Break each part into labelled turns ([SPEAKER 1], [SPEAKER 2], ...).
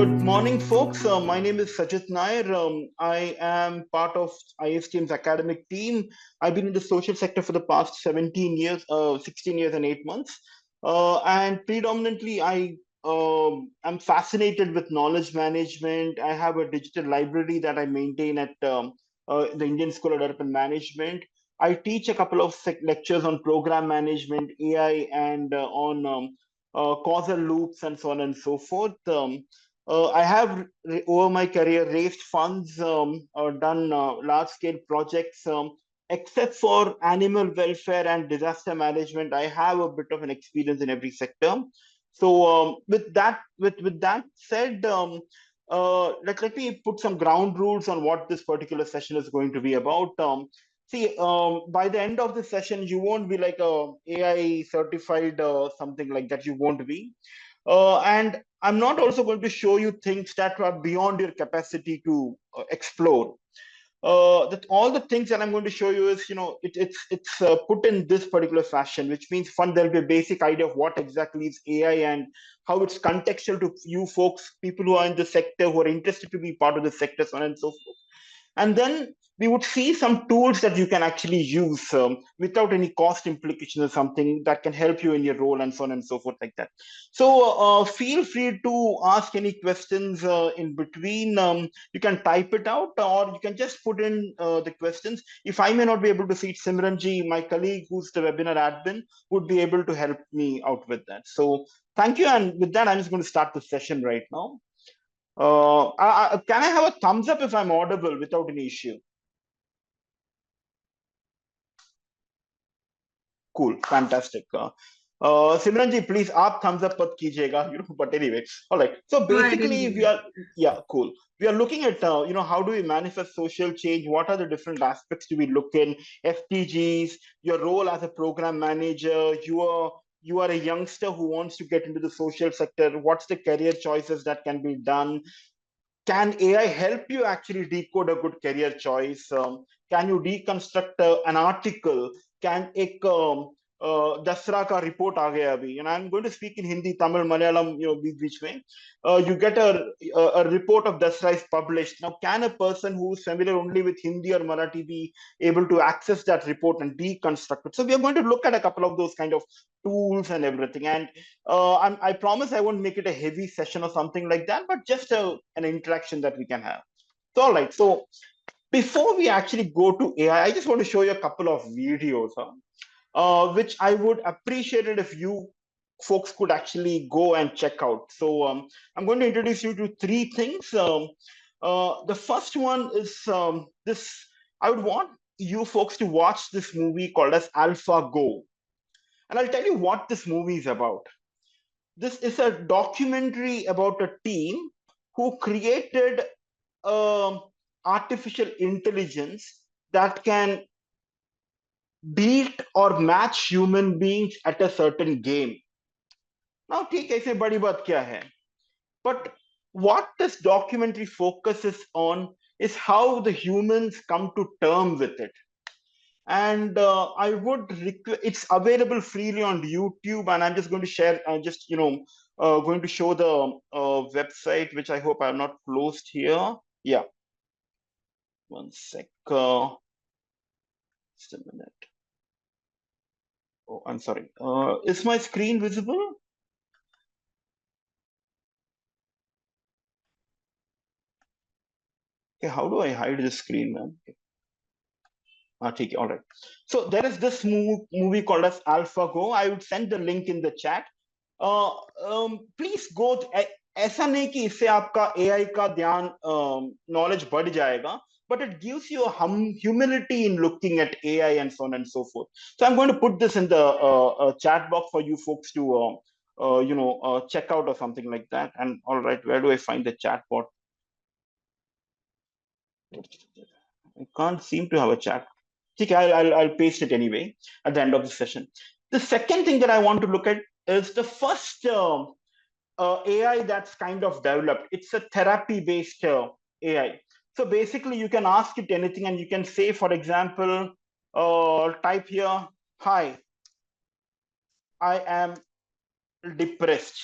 [SPEAKER 1] Good morning, folks. My name is Sajit Nair. I am part of ISDM's academic team. I've been in the social sector for the past 17 years, 16 years and 8 months. And predominantly, I am fascinated with knowledge management. I have a digital library that I maintain at the Indian School of Development Management. I teach a couple of lectures on program management, AI, and on causal loops and so on and so forth. I have, over my career, raised funds, or done large-scale projects. Except for animal welfare and disaster management, I have a bit of an experience in every sector. So, with that said, let me put some ground rules on what this particular session is going to be about. See, by the end of the session, you won't be like a AI certified something like that. You won't be. And I'm not also going to show you things that are beyond your capacity to explore. That all the things that I'm going to show you is, it's put in this particular fashion, which means there'll be a basic idea of what exactly is AI and how it's contextual to you folks, people who are in the sector, who are interested to be part of the sector, so on and so forth. And then we would see some tools that you can actually use without any cost implication or something that can help you in your role and so on and so forth like that. So feel free to ask any questions in between. You can type it out or you can just put in the questions. If I may not be able to see it, Simranji, my colleague who's the webinar admin, would be able to help me out with that. So thank you. And with that, I'm just going to start the session right now. Can I have a thumbs up if I'm audible without any issue? Cool, fantastic. Simranji, please, aap thumbs up mat kijiyega, but anyway, all right. So basically, yeah, cool. We are looking at, how do we manifest social change? What are the different aspects do we look in? FTGs, your role as a program manager, you are a youngster who wants to get into the social sector. What's the career choices that can be done? Can AI help you actually decode a good career choice? Can you deconstruct an article? Can एक दसरा का report आ गया अभी, and I'm going to speak in Hindi, Tamil, Malayalam, बीच बीच में. You get a report of Dasra is published. Now, can a person who is familiar only with Hindi or Marathi be able to access that report and deconstruct it? So we are going to look at a couple of those kind of tools and everything. And I promise I won't make it a heavy session or something like that, but just an interaction that we can have. So, all right. So before we actually go to AI, I just want to show you a couple of videos, which I would appreciate it if you folks could actually go and check out. So I'm going to introduce you to three things. The first one is this. I would want you folks to watch this movie called as AlphaGo. And I'll tell you what this movie is about. This is a documentary about a team who created artificial intelligence that can beat or match human beings at a certain game. Now, ठीक है, इसमें बड़ी बात क्या है? But what this documentary focuses on is how the humans come to term with it. And I would request, it's available freely on YouTube, and I'm just going to share, going to show the website, which I hope I have not closed here. Yeah. One sec. Just a minute. Oh, I'm sorry. Is my screen visible? Okay, how do I hide the screen, man? Okay. All right. So there is this movie called as AlphaGo. I would send the link in the chat. Please go. ऐसा नहीं कि इससे आपका AI का ध्यान knowledge बढ़ जाएगा, but it gives you a humility in looking at AI and so on and so forth. So I'm going to put this in the chat box for you folks to check out or something like that. And all right, where do I find the chat bot? I can't seem to have a chat. Okay, I'll paste it anyway at the end of the session. The second thing that I want to look at is the first AI that's kind of developed. It's a therapy-based AI. So basically, you can ask it anything, and you can say, for example, type here, "Hi, I am depressed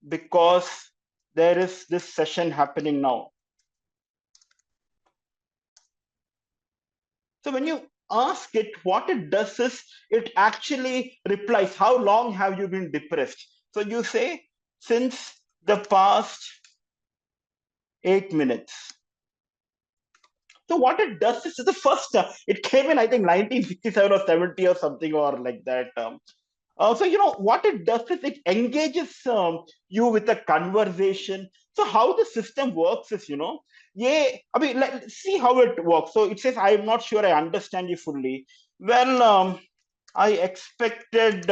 [SPEAKER 1] because there is this session happening now. So when you ask it, what it does is it actually replies, how long have you been depressed? So you say, since the past 8 minutes. So what it does is the first, it came in, I think, 1967 or 70 or something or like that. So, what it does is it engages you with a conversation. So how the system works is, yeah, I mean, let's see how it works. So it says, I'm not sure I understand you fully. Well, I expected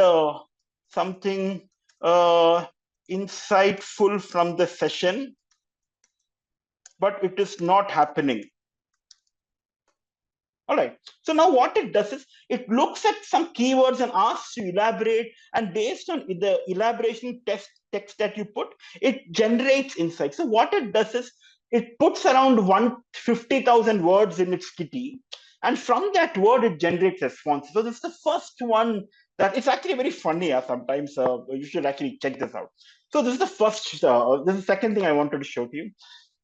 [SPEAKER 1] something insightful from the session, but it is not happening. All right. So now what it does is it looks at some keywords and asks you elaborate, and based on the elaboration text that you put, it generates insights. So what it does is it puts around 150,000 words in its kitty, and from that word it generates responses. So this is the first one that it's actually very funny. Sometimes you should actually check this out. So this is the first. This is the second thing I wanted to show to you.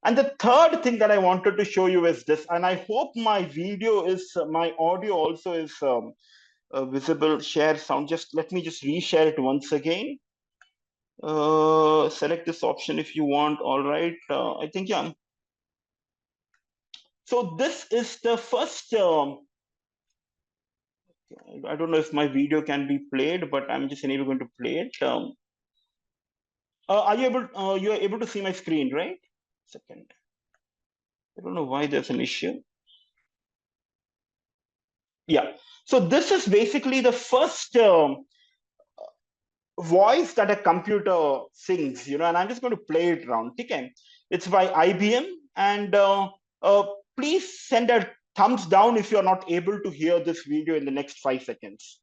[SPEAKER 1] And the third thing that I wanted to show you is this, and I hope my video is, my audio also is visible. Share sound. Just let me just reshare it once again. Select this option if you want. All right. I think, yeah. So this is the first. I don't know if my video can be played, but I'm just anyway going to play it. Are you able? You are able to see my screen, right? Second. I don't know why there's an issue. Yeah. So this is basically the first voice that a computer sings, and I'm just going to play it around. Okay. It's by IBM. And please send a thumbs down if you're not able to hear this video in the next 5 seconds.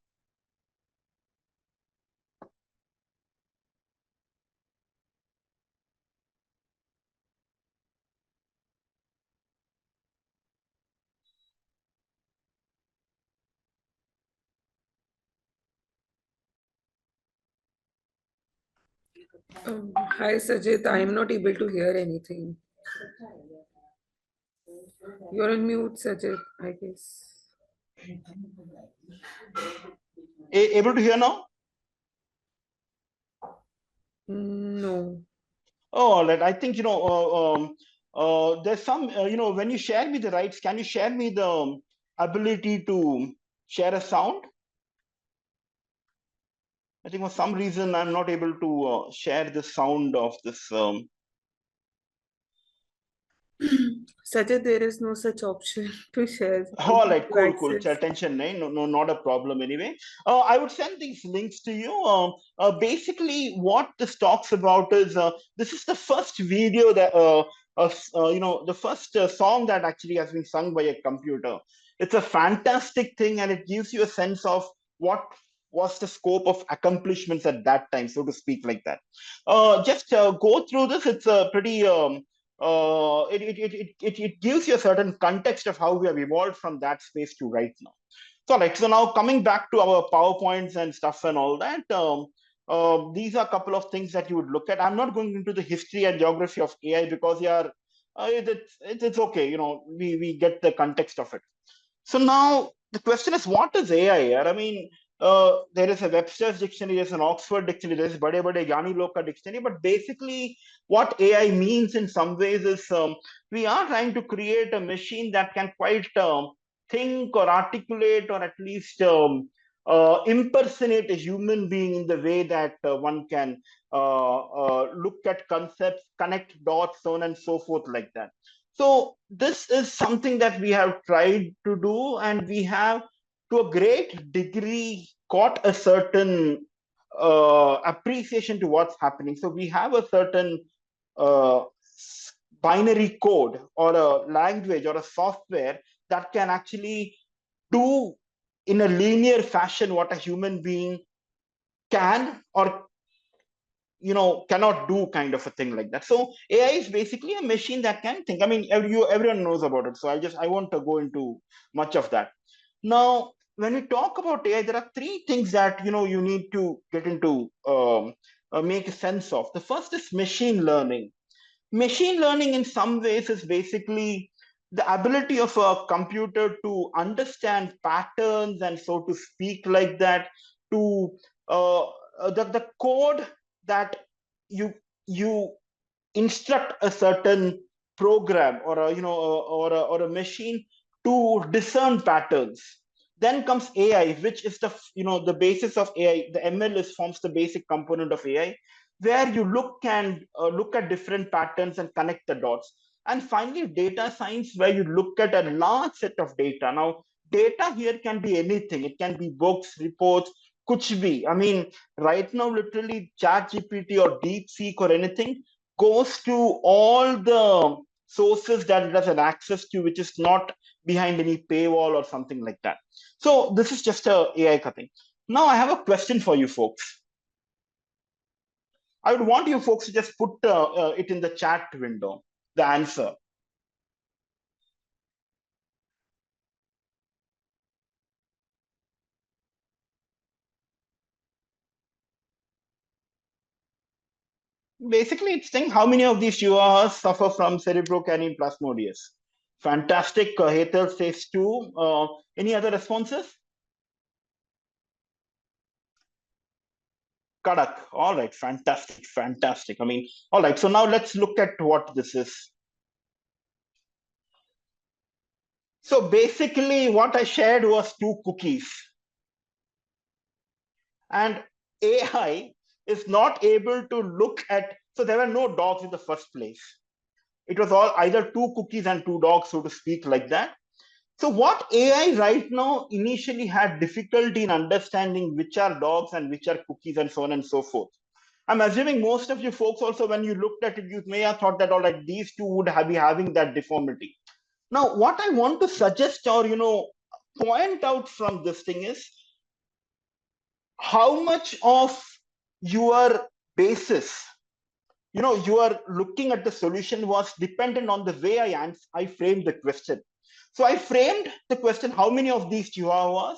[SPEAKER 2] Hi Sajit, I am not able to hear anything. You're on mute, Sajit, I guess.
[SPEAKER 1] Able to hear now?
[SPEAKER 2] No.
[SPEAKER 1] Oh, all right. I think, there's some, when you share me the rights, can you share me the ability to share a sound? I think for some reason I'm not able to share the sound of this.
[SPEAKER 2] Sajit, there is no such option to share
[SPEAKER 1] All right,
[SPEAKER 2] to
[SPEAKER 1] cool, cool.
[SPEAKER 2] access.
[SPEAKER 1] Attention, no, no, not a problem anyway. I would send these links to you. Basically, what this talks about is this is the first video that, the first song that actually has been sung by a computer. It's a fantastic thing, and it gives you a sense of what was the scope of accomplishments at that time, so to speak, like that. Just go through this. It's a pretty it gives you a certain context of how we have evolved from that space to right now. So, like, so now coming back to our PowerPoints and stuff and all that, these are a couple of things that you would look at. I'm not going into the history and geography of AI because it's okay. We get the context of it. So now the question is, what is AI here? I mean, there is a Webster's dictionary, there's an Oxford dictionary, there's Bade Bade Jani Loka dictionary, but basically what AI means in some ways is we are trying to create a machine that can quite think or articulate or at least impersonate a human being in the way that one can look at concepts, connect dots, so on and so forth, like that. So this is something that we have tried to do, and we have, to a great degree, got a certain appreciation to what's happening. So we have a certain uh, binary code or a language or a software that can actually do in a linear fashion what a human being can or cannot do, kind of a thing like that. So AI is basically a machine that can think. I mean, everyone knows about it, so I won't go into much of that. Now when we talk about AI, there are three things that you need to get into, make a sense of. The first is machine learning. Machine learning in some ways is basically the ability of a computer to understand patterns and so to speak like that, to the code that you you instruct a certain program or a or a machine to discern patterns. Then comes AI, which is the the basis of AI. The ML is forms the basic component of AI, where you look at different patterns and connect the dots. And finally, data science, where you look at a large set of data. Now, data here can be anything. It can be books, reports, kuch bhi. I mean, right now, literally, Chat GPT or DeepSeek or anything goes to all the sources that it has an access to, which is not behind any paywall or something like that. So this is just a AI cutting. Now I have a question for you folks. I would want you folks to just put it in the chat window, the answer. Basically, it's saying how many of these URs suffer from cerebrocanine plasmodius. Fantastic. Hetal says 2. Any other responses? Kadak. All right. Fantastic. Fantastic. I mean, all right. So now let's look at what this is. So basically, what I shared was 2 cookies. And AI is not able to look at, so there were no dogs in the first place. It was all either 2 cookies and 2 dogs, so to speak, like that. So what AI right now initially had difficulty in understanding which are dogs and which are cookies and so on and so forth. I'm assuming most of you folks also, when you looked at it, you may have thought that all right, these two would be having that deformity. Now, what I want to suggest or point out from this thing is how much of your basis, you are looking at the solution was dependent on the way I framed the question. So I framed the question: how many of these chihuahuas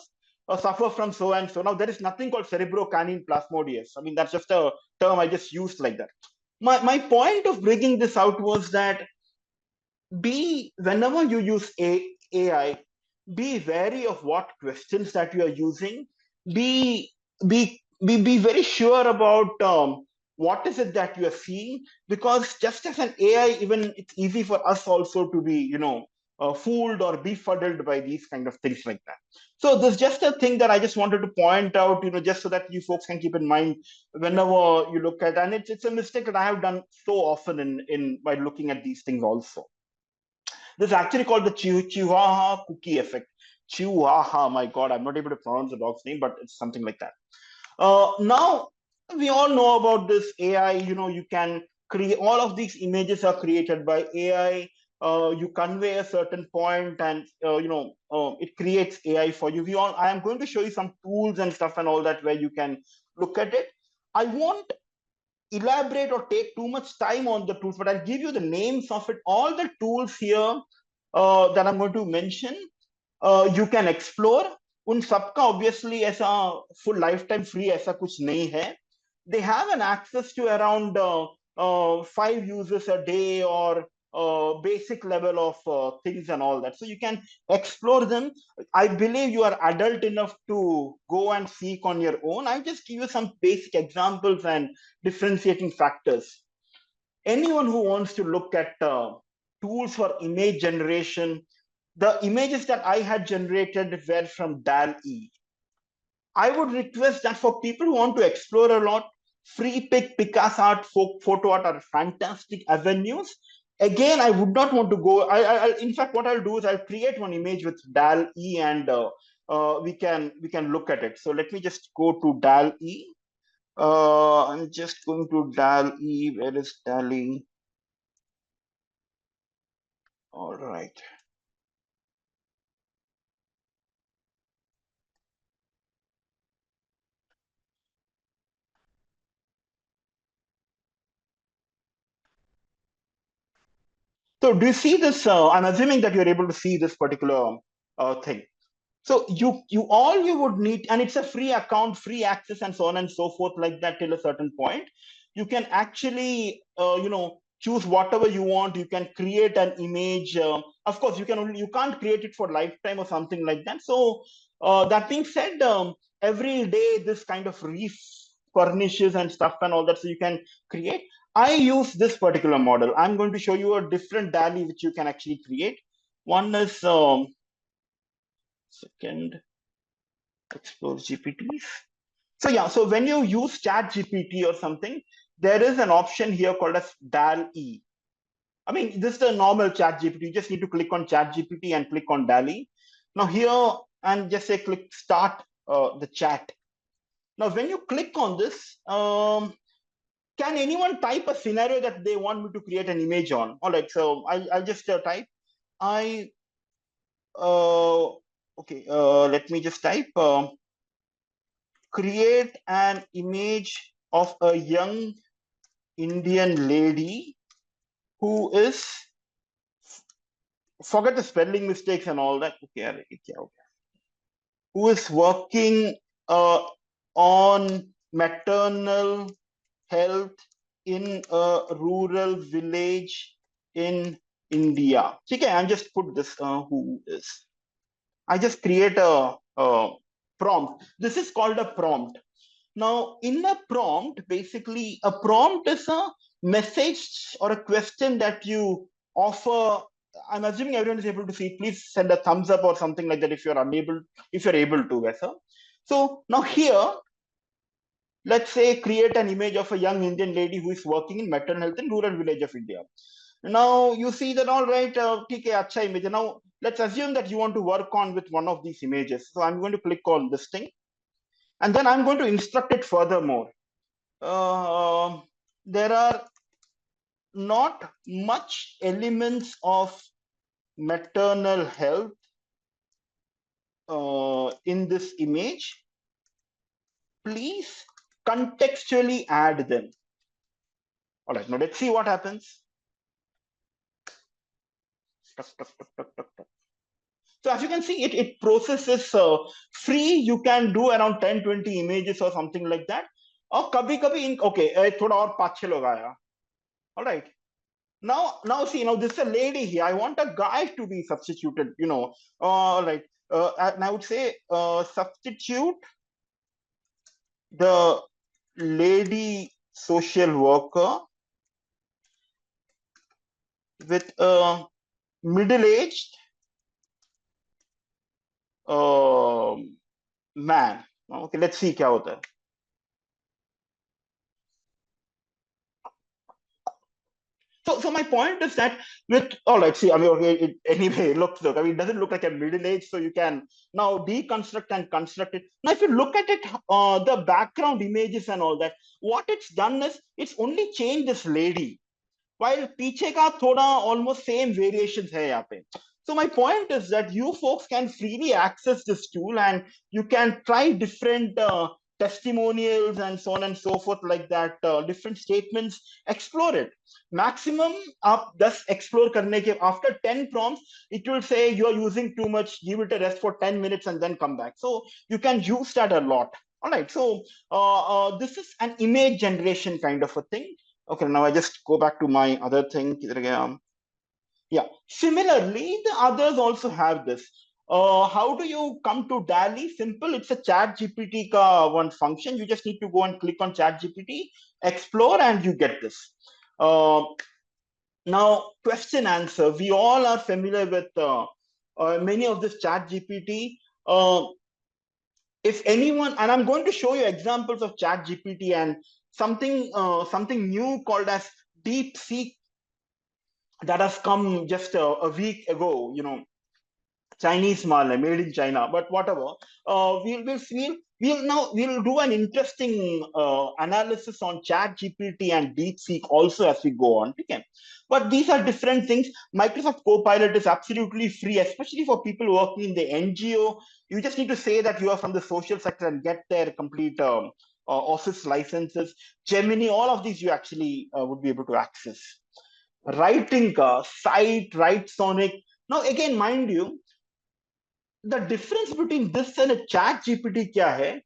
[SPEAKER 1] suffer from so and so? Now there is nothing called cerebrocanine plasmodius. I mean, that's just a term I just used like that. My point of bringing this out was that whenever you use AI, be wary of what questions that you are using. Be be very sure about what is it that you are seeing, because just as an AI, even it's easy for us also to be fooled or befuddled by these kind of things like that. So there's just a thing that I just wanted to point out, just so that you folks can keep in mind whenever you look at, and it's a mistake that I have done so often in by looking at these things also. This is actually called the Chihuahua cookie effect. Chihuahua, my God, I'm not able to pronounce the dog's name, but it's something like that. Now, we all know about this AI. You can create, all of these images are created by AI. You convey a certain point, and it creates AI for you. I am going to show you some tools and stuff and all that where you can look at it. I won't elaborate or take too much time on the tools, but I'll give you the names of it. All the tools here that I'm going to mention, you can explore. उन सबका obviously ऐसा full lifetime free ऐसा कुछ नहीं है. They have an access to around 5 users a day, or basic level of things and all that. So you can explore them. I believe you are adult enough to go and seek on your own. I just give you some basic examples and differentiating factors. Anyone who wants to look at tools for image generation, the images that I had generated were from DAL-E. I would request that for people who want to explore a lot, free pick, PicasArt, photo art are fantastic avenues. Again, I would not want to go. In fact, what I'll do is I'll create one image with DAL-E, and we can look at it. So let me just go to DAL-E. I'm just going to DAL-E. Where is DAL-E? All right. So do you see this? I'm assuming that you're able to see this particular thing. So you all you would need, and it's a free account, free access, and so on and so forth like that till a certain point. You can actually choose whatever you want. You can create an image. Of course, you can't create it for lifetime or something like that. So that being said, every day this kind of refurnishes and stuff and all that, so you can create. I use this particular model. I'm going to show you a different DALI which you can actually create. One is second, explore GPTs. So yeah, so when you use Chat GPT or something, there is an option here called as DAL-E. I mean, this is a normal Chat GPT. You just need to click on Chat GPT and click on DALI. Now here, and just say click start the chat. Now, when you click on this, can anyone type a scenario that they want me to create an image on? All right, so I'll just type. Okay, let me just type. Create an image of a young Indian lady who is, forget the spelling mistakes and all that. Okay, who is working on maternal health in a rural village in India. Okay, I just put this who is. I just create a prompt. This is called a prompt. Now, in a prompt, basically, a prompt is a message or a question that you offer. I'm assuming everyone is able to see. Please send a thumbs up or something like that if you're able to, Vesa. So now here, let's say create an image of a young Indian lady who is working in maternal health in rural village of India. Now you see that, all right, okay, acha image. Now let's assume that you want to work on with one of these images. So I'm going to click on this thing, and then I'm going to instruct it furthermore. There are not much elements of maternal health in this image. Please contextually add them. All right, now let's see what happens. So as you can see, it processes free. You can do around 10-20 images or something like that. Or kabhi okay, thoda aur 5-6 log aaya. All right. Now see, now this is a lady here. I want a guy to be substituted, all right. And I would say substitute the lady social worker with a middle-aged man. Okay, let's see क्या होता है. So my point is that with, all right, see, I mean, okay, anyway, I mean, it doesn't look like a middle age, so you can now deconstruct and construct it. Now, if you look at it, the background images and all that, what it's done is it's only changed this lady, while पीछे का थोड़ा almost same variations है यहाँ पे. So my point is that you folks can freely access this tool and you can try different testimonials and so on and so forth like that, different statements, explore it. Maximum आप 10 explore करने के after 10 prompts, it will say you are using too much, give it a rest for 10 minutes and then come back. So you can use that a lot. All right, so this is an image generation kind of a thing. Okay, now I just go back to my other thing. Yeah, similarly, the others also have this. How do you come to DALI? Simple, it's a Chat GPT ka one function. You just need to go and click on Chat GPT, explore, and you get this. Now, question answer. We all are familiar with many of this Chat GPT. If anyone, and I'm going to show you examples of Chat GPT and something new called as DeepSeek that has come just a week ago. Chinese mal, made in China, but whatever. We'll do an interesting analysis on Chat GPT and DeepSeek also as we go on. Okay? But these are different things. Microsoft Copilot is absolutely free, especially for people working in the NGO. You just need to say that you are from the social sector and get their complete office licenses. Gemini, all of these you actually would be able to access. Writing site, write Sonic. Now again, mind you, the difference between this and a Chat GPT क्या है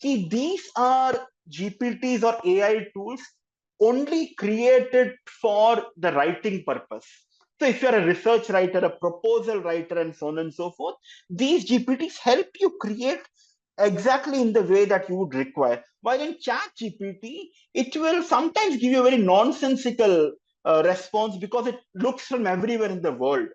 [SPEAKER 1] कि these are GPTs or AI tools only created for the writing purpose. So if you're a research writer, a proposal writer, and so on and so forth, these GPTs help you create exactly in the way that you would require. While in Chat GPT, it will sometimes give you a very nonsensical response because it looks from everywhere in the world.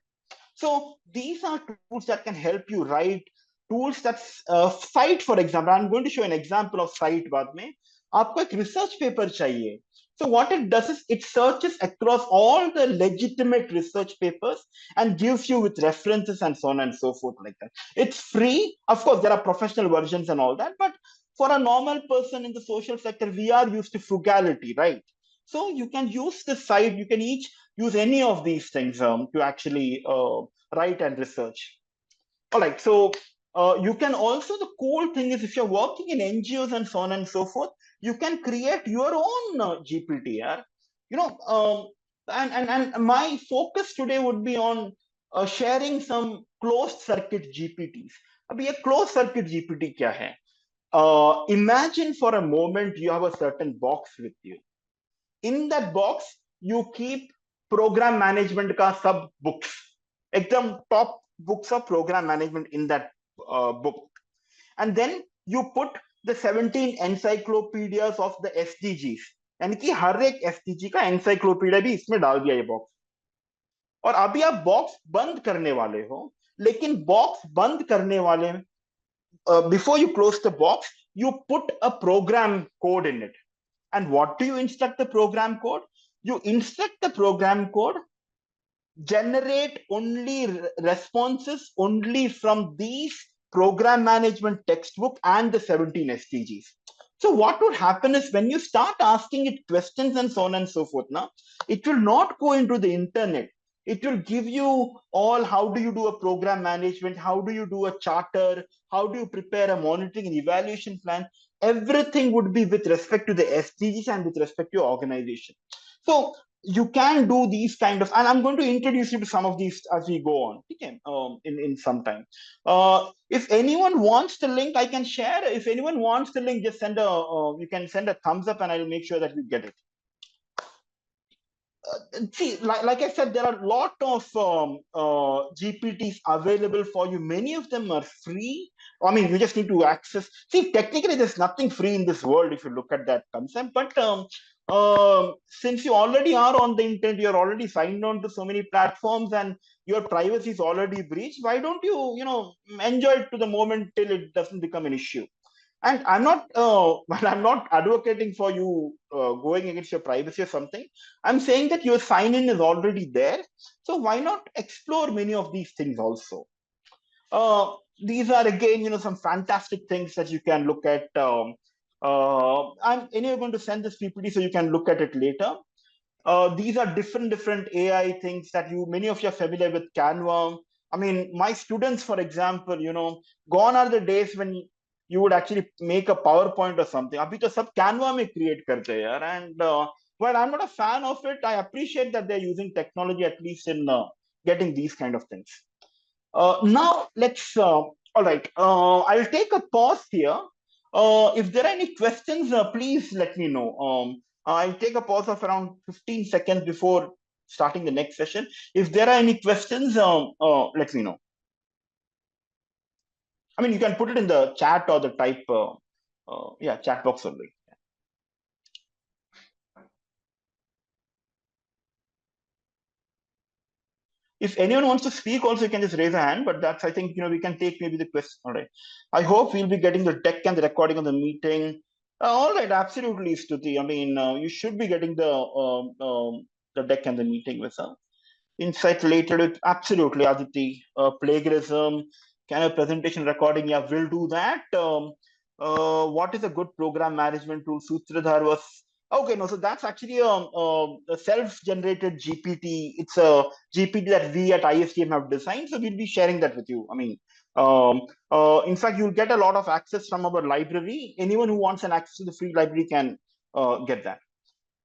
[SPEAKER 1] So these are tools that can help you write tools that cite, for example. I'm going to show an example of cite बाद में. आपको एक research paper चाहिए. So what it does is it searches across all the legitimate research papers and gives you with references and so on and so forth like that. It's free. Of course, there are professional versions and all that, but for a normal person in the social sector, we are used to frugality, right? So you can use the site. You can each use any of these things to actually write and research. All right. So you can also, the cool thing is if you're working in NGOs and so on and so forth, you can create your own GPT. Yeah? You know, and my focus today would be on sharing some closed circuit GPTs. अभी ये closed circuit GPT क्या है? Imagine for a moment you have a certain box with you. In that box you keep program management ka sub books, ekdam top books of program management in that book, and then you put the 17 encyclopedias of the SDGs, यानी कि हर एक SDG का encyclopedia भी इसमें डाल दिया ये box. और अभी आप बॉक्स बंद करने वाले हो, लेकिन बॉक्स बंद करने वाले before you close the box you put a program code in it. And what do you instruct the program code? You instruct the program code, generate only responses only from these program management textbook and the 17 SDGs. So what would happen is when you start asking it questions and so on and so forth, now it will not go into the internet. It will give you all how do you do a program management, how do you do a charter, how do you prepare a monitoring and evaluation plan. Everything would be with respect to the SDGs and with respect to your organization. So you can do these kind of, and I'm going to introduce you to some of these as we go on. Okay, in some time. If anyone wants the link, I can share. If anyone wants the link, just send a. You can send a thumbs up, and I'll make sure that you get it. See, like I said, there are a lot of GPTs available for you. Many of them are free. I mean, you just need to access. See, technically, there's nothing free in this world if you look at that concept. But since you already are on the internet, you're already signed on to so many platforms, and your privacy is already breached. Why don't you, enjoy it to the moment till it doesn't become an issue? And I'm not I'm not advocating for you going against your privacy or something. I'm saying that your sign in is already there, so why not explore many of these things also. These are again some fantastic things that you can look at. I'm anyway going to send this PPT so you can look at it later. These are different AI things that many of you are familiar with. Canva. I mean, my students, for example, gone are the days when you would actually make a PowerPoint or something. Abhi to sab Canva mein create karte hai yaar. And while I'm not a fan of it, I appreciate that they're using technology at least in getting these kind of things. Now let's. All right. I'll take a pause here. If there are any questions, please let me know. I'll take a pause of around 15 seconds before starting the next session. If there are any questions, let me know. I mean, you can put it in the chat or the type, chat box only. If anyone wants to speak, also you can just raise a hand. But that's, I think, we can take maybe the question. All right. I hope we'll be getting the deck and the recording of the meeting. All right, absolutely, Stuti. I mean, you should be getting the deck and the meeting with insight related with absolutely Aditi. Plagiarism, can a presentation recording? Yeah, we'll do that. What is a good program management tool? Sutradhar was okay. No, so that's actually a self-generated GPT. It's a GPT that we at ISDM have designed. So we'll be sharing that with you. I mean, in fact, you'll get a lot of access from our library. Anyone who wants an access to the free library can get that.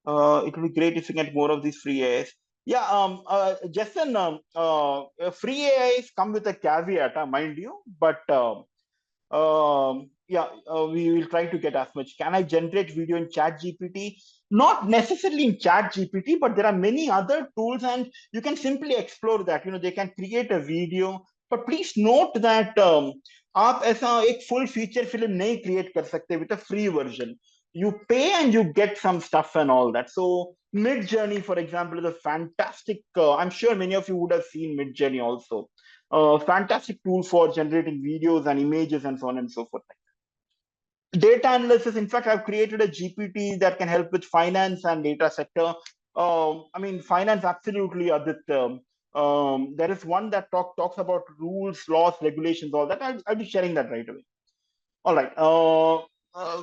[SPEAKER 1] It would be great if you get more of these free AIs. Yeah, Justin, free AIs come with a caveat, mind you, but we will try to get as much. Can I generate video in Chat GPT? Not necessarily in Chat GPT, but there are many other tools, and you can simply explore that. They can create a video, but please note that आप ऐसा एक full feature film नहीं create कर सकते with a free version. You pay and you get some stuff and all that. So Mid Journey, for example, is a fantastic. I'm sure many of you would have seen Mid Journey also. Fantastic tool for generating videos and images and so on and so forth. Data analysis, in fact, I've created a GPT that can help with finance and data sector. Finance, absolutely, Adit. There is one that talks about rules, laws, regulations, all that. I'll be sharing that right away. All right.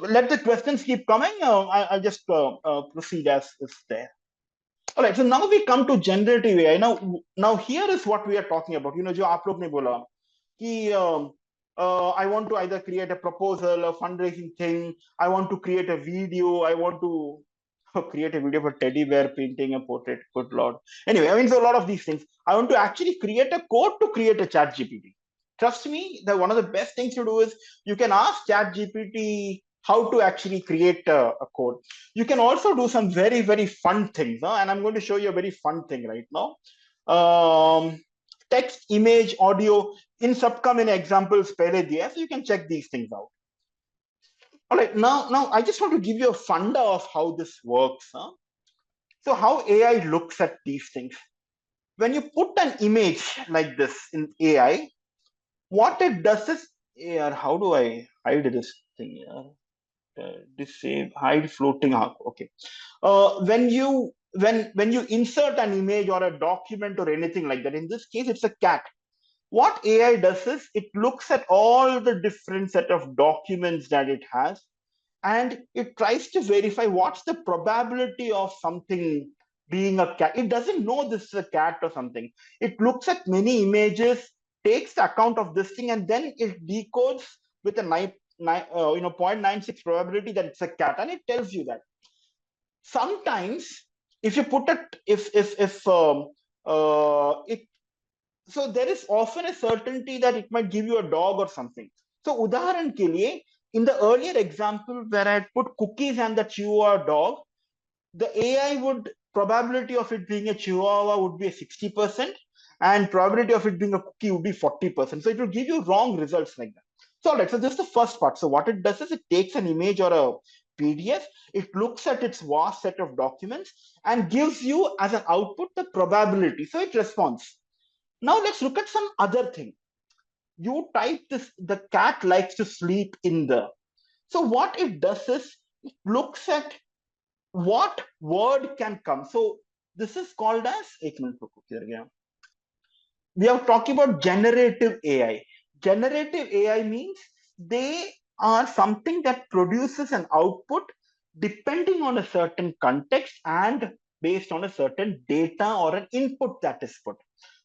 [SPEAKER 1] Let the questions keep coming. I'll just proceed as is there. All right. So now we come to generative AI. Now here is what we are talking about. जो आप लोग ने बोला कि I want to either create a proposal, a fundraising thing. I want to create a video. I want to create a video for teddy bear painting a portrait. Good Lord. Anyway, so a lot of these things. I want to actually create a code to create a Chat GPT. Trust me, that one of the best things to do is you can ask Chat GPT how to actually create a code. You can also do some very, very fun things. And I'm going to show you a very fun thing right now. Text, image, audio. In सब का मैंने examples पहले दिया, so you can check these things out. All right, now I just want to give you a funda of how this works. So how AI looks at these things. When you put an image like this in AI, what it does is, how do I hide this thing? Disable, hide floating. Okay. When you insert an image or a document or anything like that, in this case, it's a cat. What AI does is it looks at all the different set of documents that it has, and it tries to verify what's the probability of something being a cat. It doesn't know this is a cat or something. It looks at many images, takes the account of this thing, and then it decodes with a 0.96 probability that it's a cat, and it tells you that. Sometimes, if you put it, so there is often a certainty that it might give you a dog or something. So udaharan ke liye, in the earlier example where I had put cookies and the Chihuahua dog, the AI would, probability of it being a Chihuahua would be a 60%, and probability of it being a cookie would be 40%. So it will give you wrong results like that. So all right, so this is the first part. So what it does is it takes an image or a PDF, it looks at its vast set of documents and gives you as an output the probability. So it responds. Now let's look at some other thing. You type this, the cat likes to sleep in the. So what it does is it looks at what word can come. So this is called as, we are talking about generative AI. Generative AI means they are something that produces an output depending on a certain context and based on a certain data or an input that is put.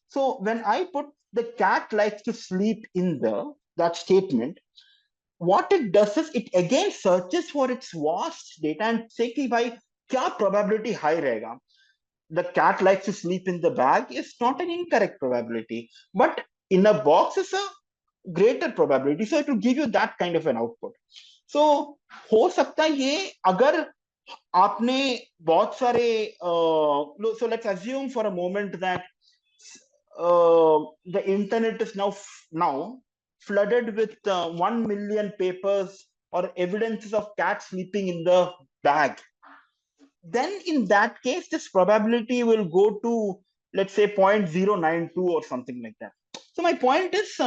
[SPEAKER 1] So when I put the cat likes to sleep in that statement, what it does is it again searches for its vast data and say कि भाई क्या probability high रहेगा. The cat likes to sleep in the bag is not an incorrect probability, but in a box is a greater probability. So it will give you that kind of an output. So हो सकता है ये अगर आपने बहुत सारे so let's assume for a moment that the internet is now flooded with 1 million papers or evidences of cats sleeping in the bag. Then in that case, this probability will go to, let's say, 0.092 or something like that. So my point is,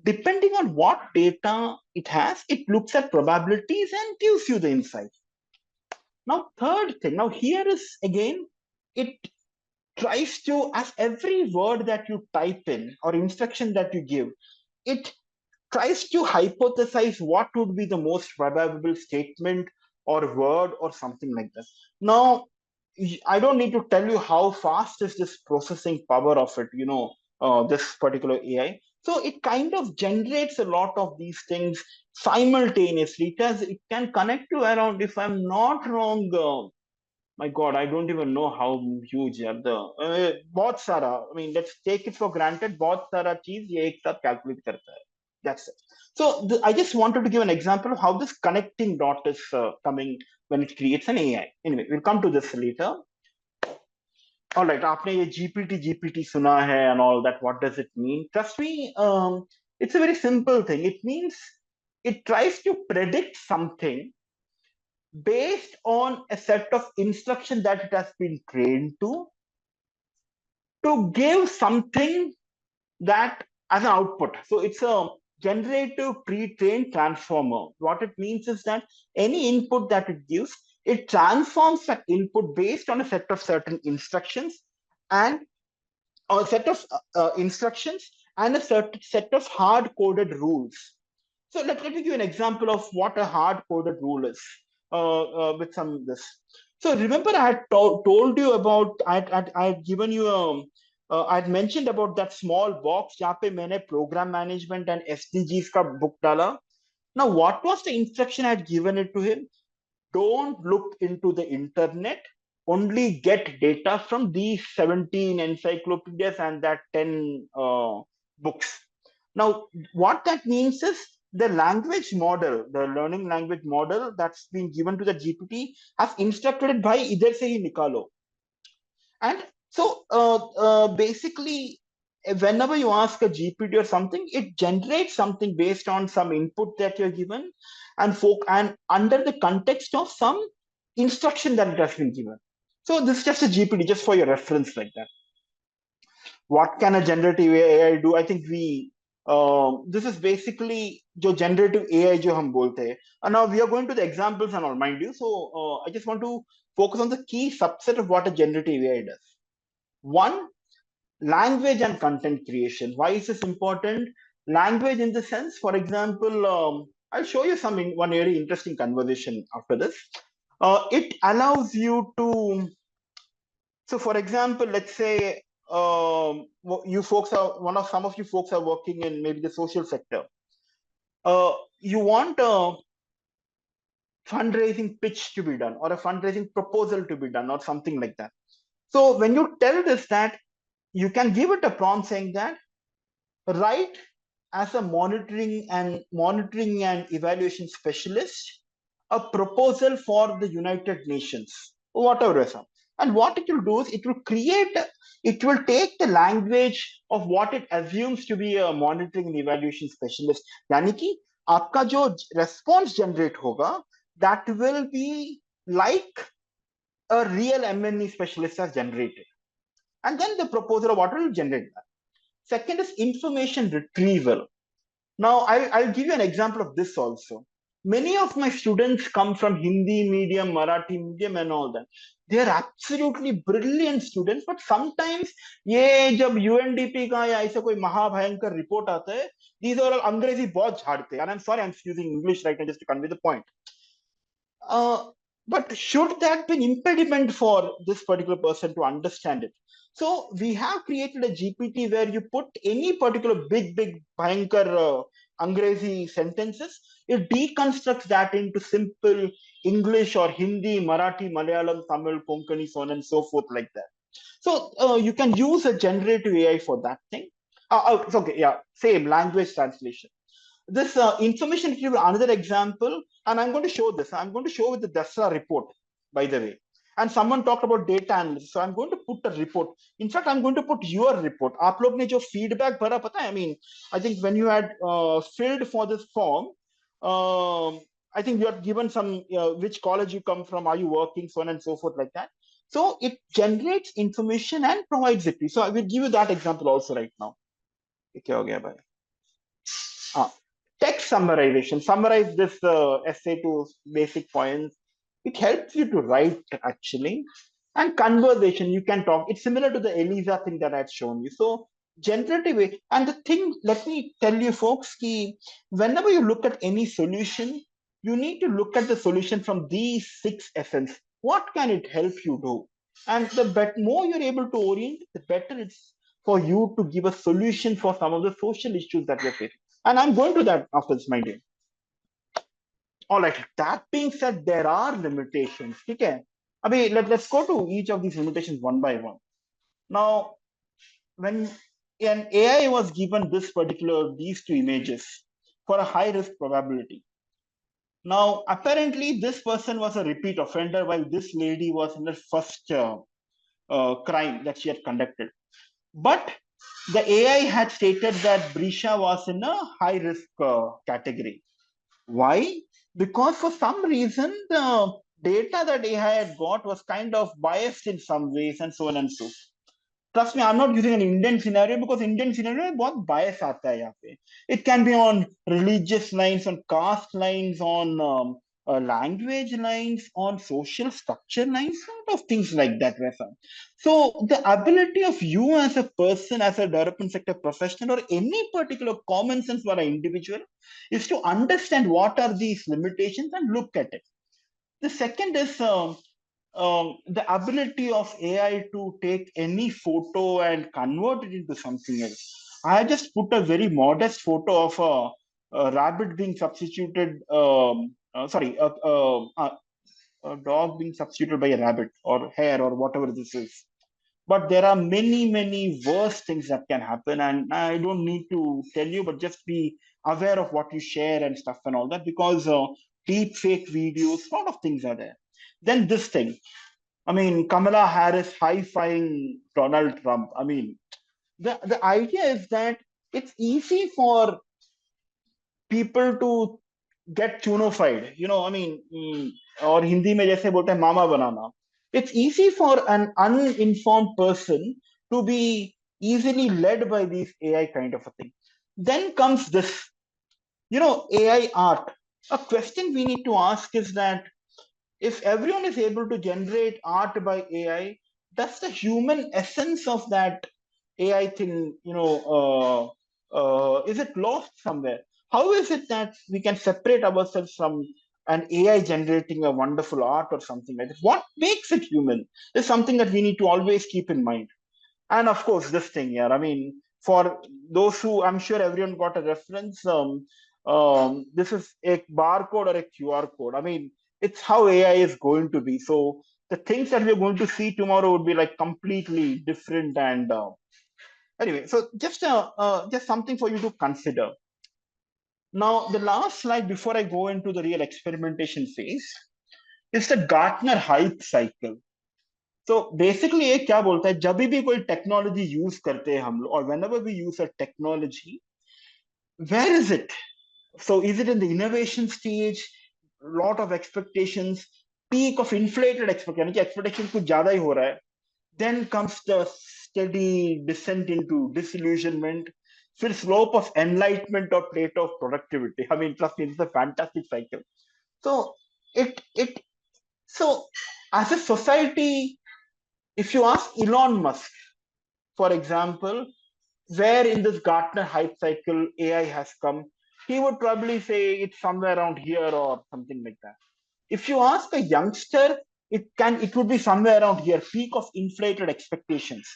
[SPEAKER 1] depending on what data it has, it looks at probabilities and gives you the insight. Now, third thing, now here is again, it tries to, as every word that you type in or instruction that you give, it tries to hypothesize what would be the most probable statement or word or something like that. Now, I don't need to tell you how fast is this processing power of it, this particular AI. So it kind of generates a lot of these things simultaneously. It can connect to around, if I'm not wrong, my God, I don't even know how huge बहुत सारा, I mean, let's take it for granted, बहुत सारा चीज ये एक साथ calculate करता है. That's it. So I just wanted to give an example of how this connecting dot is coming when it creates an AI. Anyway, we'll come to this later. All right, आपने ये GPT सुना है and all that. What does it mean? Trust me, it's a very simple thing. It means it tries to predict something based on a set of instructions that it has been trained to give something that as an output. So it's a generative pre-trained transformer. What it means is that any input that it gives, it transforms that input based on a set of certain instructions and or a set of instructions and a certain set of hard-coded rules. So let me give you an example of what a hard-coded rule is with some this. So remember I had told you about, I had given you I had mentioned about that small box जहाँ पे मैंने program management and SDGs का book डाला. Now what was the instruction I had given it to him? Don't look into the internet, only get data from these 17 encyclopedias and that 10 books. Now, what that means is the language model, the learning language model that's been given to the GPT has instructed it by either say nikalo. And so basically, whenever you ask a GPT or something, it generates something based on some input that you're given and under the context of some instruction that it has been given. So this is just a GPT, just for your reference like that. What can a generative AI do? I think this is basically जो generative AI जो हम बोलते हैं. And now we are going to the examples and all, mind you. So I just want to focus on the key subset of what a generative AI does. One, language and content creation. Why is this important? Language in the sense, for example, I'll show you one very interesting conversation after this. It allows you to, so for example, let's say you folks are, some of you folks are working in maybe the social sector. You want a fundraising pitch to be done or a fundraising proposal to be done or something like that. So when you tell this that, you can give it a prompt saying that write as a monitoring and evaluation specialist a proposal for the United Nations, whatever is up. And what it will do is it will take the language of what it assumes to be a monitoring and evaluation specialist. यानी कि आपका जो response generate होगा, that will be like a real MNE specialist has generated. And then the proposal of what will generate that. Second is information retrieval. Now, I'll give you an example of this also. Many of my students come from Hindi medium, Marathi medium, and all that. They are absolutely brilliant students, but sometimes ये जब UNDP का या ऐसा कोई महाभयंकर report आता है, these are all अंग्रेजी बहुत झाड़ते हैं. And I'm sorry, I'm using English right now just to convey the point. But should that be an impediment for this particular person to understand it? So we have created a GPT where you put any particular big bhayankar Angrezi sentences, it deconstructs that into simple English or Hindi, Marathi, Malayalam, Tamil, Konkani, so on and so forth like that. So you can use a generative AI for that thing. It's okay, yeah, same language translation. This information retrieval, another example, and I'm going to show this. I'm going to show with the Dasra report, by the way. And someone talked about data analysis, so I'm going to put a report. In fact, I'm going to put your report. आप लोग ने जो feedback भरा पता है? I mean, I think when you had filled for this form, I think you had given some which college you come from, are you working, so on and so forth like that. So it generates information and provides it. So I will give you that example also right now. क्या हो गया भाई? Text summarization. Summarize this essay to basic points. It helps you to write actually. And conversation, you can talk. It's similar to the Elisa thing that I had shown you. So generative way. And the thing, let me tell you folks, whenever you look at any solution, you need to look at the solution from these 6 essence. What can it help you do? And the more you're able to orient, the better it's for you to give a solution for some of the social issues that we're facing. And I'm going to that after this, my dear. All right. That being said, there are limitations. Okay. I mean, let's go to each of these limitations one by one. Now, when an AI was given these 2 images, for a high risk probability. Now, apparently, this person was a repeat offender while this lady was in her first crime that she had conducted. But the AI had stated that Brisha was in a high risk category. Why? Because for some reason, the data that AI had got was kind of biased in some ways and so on and so forth. Trust me, I'm not using an Indian scenario because Indian scenario में बहुत bias आता है यहाँ पे. It can be on religious lines, on caste lines, on language lines, on social structure lines, sort of things like that, वैसा. So the ability of you as a person, as a development sector professional, or any particular common sense for an individual, is to understand what are these limitations and look at it. The second is the ability of AI to take any photo and convert it into something else. I just put a very modest photo of a rabbit being substituted, a dog being substituted by a rabbit or hare or whatever this is. But there are many, many worse things that can happen. And I don't need to tell you, but just be aware of what you share and stuff and all that because deep fake videos, a lot of things are there. Then this thing. I mean, Kamala Harris high-fiving Donald Trump. I mean, the idea is that it's easy for people to get tunified. I mean, or Hindi में जैसे बोलते हैं मामा बनाना. It's easy for an uninformed person to be easily led by these AI kind of a thing. Then comes this, AI art. A question we need to ask is that if everyone is able to generate art by AI, does the human essence of that AI thing, is it lost somewhere? How is it that we can separate ourselves from an AI generating a wonderful art or something like that? What makes it human is something that we need to always keep in mind. And of course, this thing here. I mean, for those who, I'm sure everyone got a reference. This is a barcode or a QR code. I mean, it's how AI is going to be. So the things that we're going to see tomorrow would be like completely different. And anyway, so just something for you to consider. Now, the last slide before I go into the real experimentation phase is the Gartner hype cycle. तो basically ये क्या बोलता है जब भी कोई technology use करते हैं हम लोग और whenever we use a technology, where is it? So is it in the innovation stage, lot of expectations, peak of inflated expectation कुछ ज्यादा ही हो रहा है, then comes the steady descent into disillusionment, फिर slope of enlightenment or plate of productivity. I mean, trust me, it's a fantastic cycle. So it so as a society, if you ask Elon Musk, for example, where in this Gartner hype cycle AI has come, he would probably say it's somewhere around here or something like that. If you ask a youngster, it would be somewhere around here, peak of inflated expectations.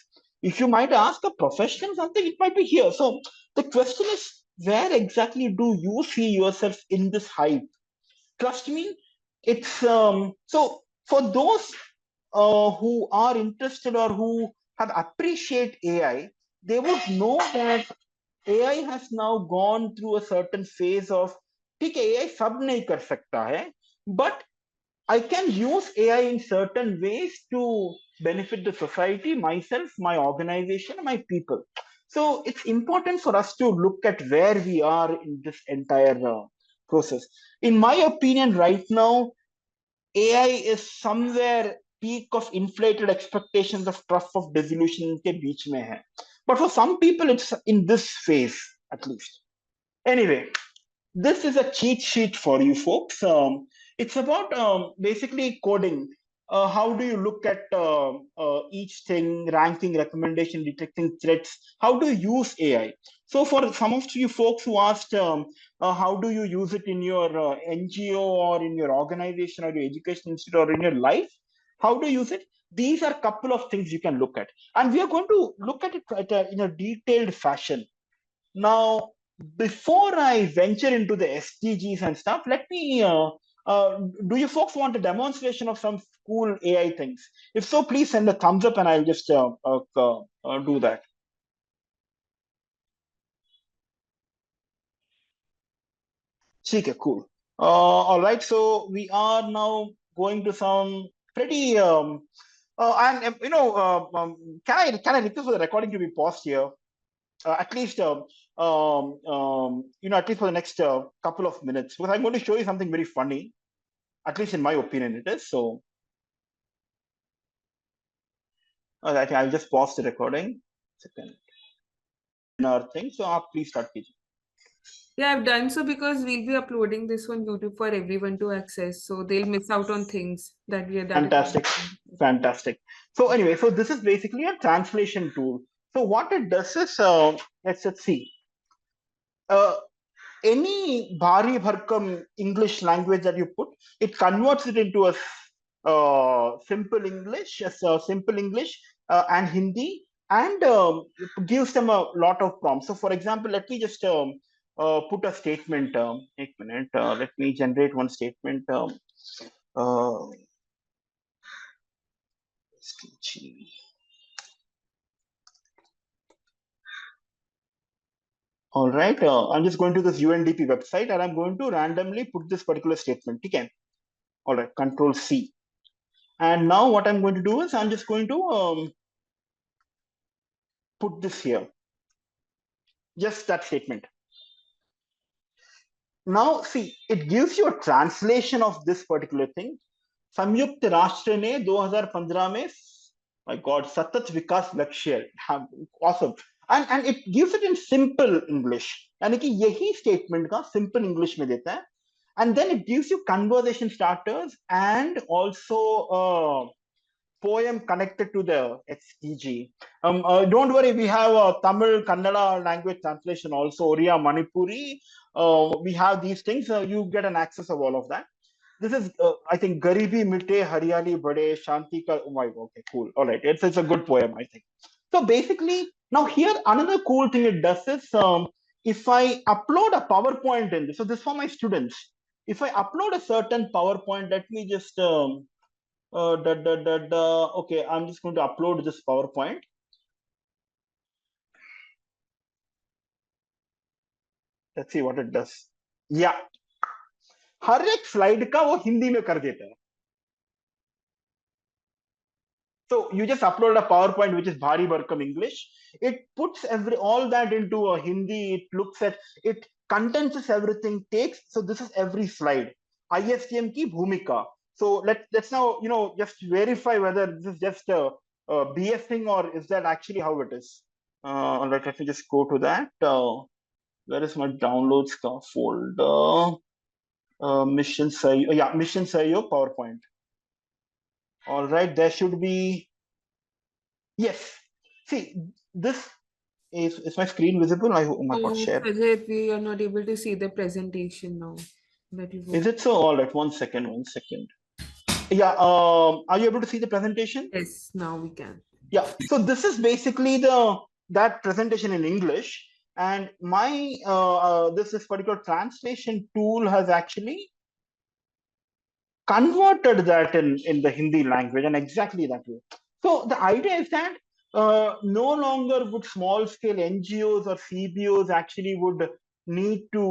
[SPEAKER 1] If you might ask a professional something, it might be here. So the question is, where exactly do you see yourself in this hype? Trust me, it's so for those who are interested or who have appreciate AI, they would know that AI has now gone through a certain phase of ठीक है AI सब नहीं कर सकता है, but I can use AI in certain ways to benefit the society, myself, my organization, my people. So it's important for us to look at where we are in this entire process. In my opinion, right now, AI is somewhere peak of inflated expectations of trough of disillusion के बीच में है. But for some people, it's in this phase at least. Anyway, this is a cheat sheet for you folks. It's about basically coding. How do you look at each thing, ranking, recommendation, detecting threats? How do you use AI? So for some of you folks who asked, how do you use it in your NGO or in your organization or your education institute or in your life? How do you use it? These are a couple of things you can look at. And we are going to look at it in a detailed fashion. Now, before I venture into the SDGs and stuff, let me. Do you folks want a demonstration of some cool AI things? If so, please send a thumbs up, and I'll just do that. Okay, cool. All right, so we are now going to some pretty and can I request for the recording to be paused here, at least at least for the next couple of minutes, because I'm going to show you something very funny. At least in my opinion, it is. So I think I'll just pause the recording. Second, our thing. So please start teaching.
[SPEAKER 2] Yeah, I've done so because we'll be uploading this on YouTube for everyone to access, so they'll miss out on things that is.
[SPEAKER 1] Fantastic, fantastic. So anyway, so this is basically a translation tool. So what it does is, let's see. Uh, any bhari bharkam English language that you put, it converts it into a simple English, and Hindi, and it gives them a lot of prompts. So, for example, let me just put a statement. One minute. Let me generate one statement. Uh, all right. I'm just going to this UNDP website and I'm going to randomly put this particular statement. Okay. All right. Control C. And now what I'm going to do is I'm just going to put this here. Just that statement. Now, see, it gives you a translation of this particular thing. संयुक्त राष्ट्र ने 2015 में, my God, सतत विकास लक्ष्य, awesome, and it gives it in simple English. यानी कि यही statement का simple English में देता है, and then it gives you conversation starters and also poem connected to the XDG. Don't worry, we have a Tamil, Kannada language translation also, Oriya, Manipuri. We have these things. You get an access of all of that. This is, I think, Garibi Mite Haryali Bade Shanti Ka. Oh my God, okay, cool. All right, it's a good poem, I think. So basically, now here another cool thing it does is, if I upload a PowerPoint in this, so this is for my students. If I upload a certain PowerPoint, let me just okay, I'm just going to upload this PowerPoint. Let's see what it does. Yeah, हर एक slide का वो हिंदी में कर देता है. So you just upload a PowerPoint which is bhari bharkam English. It puts all that into a Hindi. It looks at it, condenses everything, takes. So this is every slide. ISDM ki bhumika. So let's now just verify whether this is just a BSing or is that actually how it is. Let me just go to that. Where is my downloads folder? Mission Sayo. Yeah, Mission Sayo PowerPoint. All right, there should be. Yes. See, this is my screen visible? Oh my God,
[SPEAKER 2] Oh,
[SPEAKER 1] share.
[SPEAKER 2] Sajit, we are not able to see the presentation now. That you
[SPEAKER 1] Is it so? All right, one second. Yeah, are you able to see the presentation?
[SPEAKER 2] Yes, now we can.
[SPEAKER 1] Yeah, so this is basically that presentation in English, and my this particular translation tool has actually converted that in the Hindi language, and exactly that way. So the idea is that no longer would small scale NGOs or CBOs actually would need to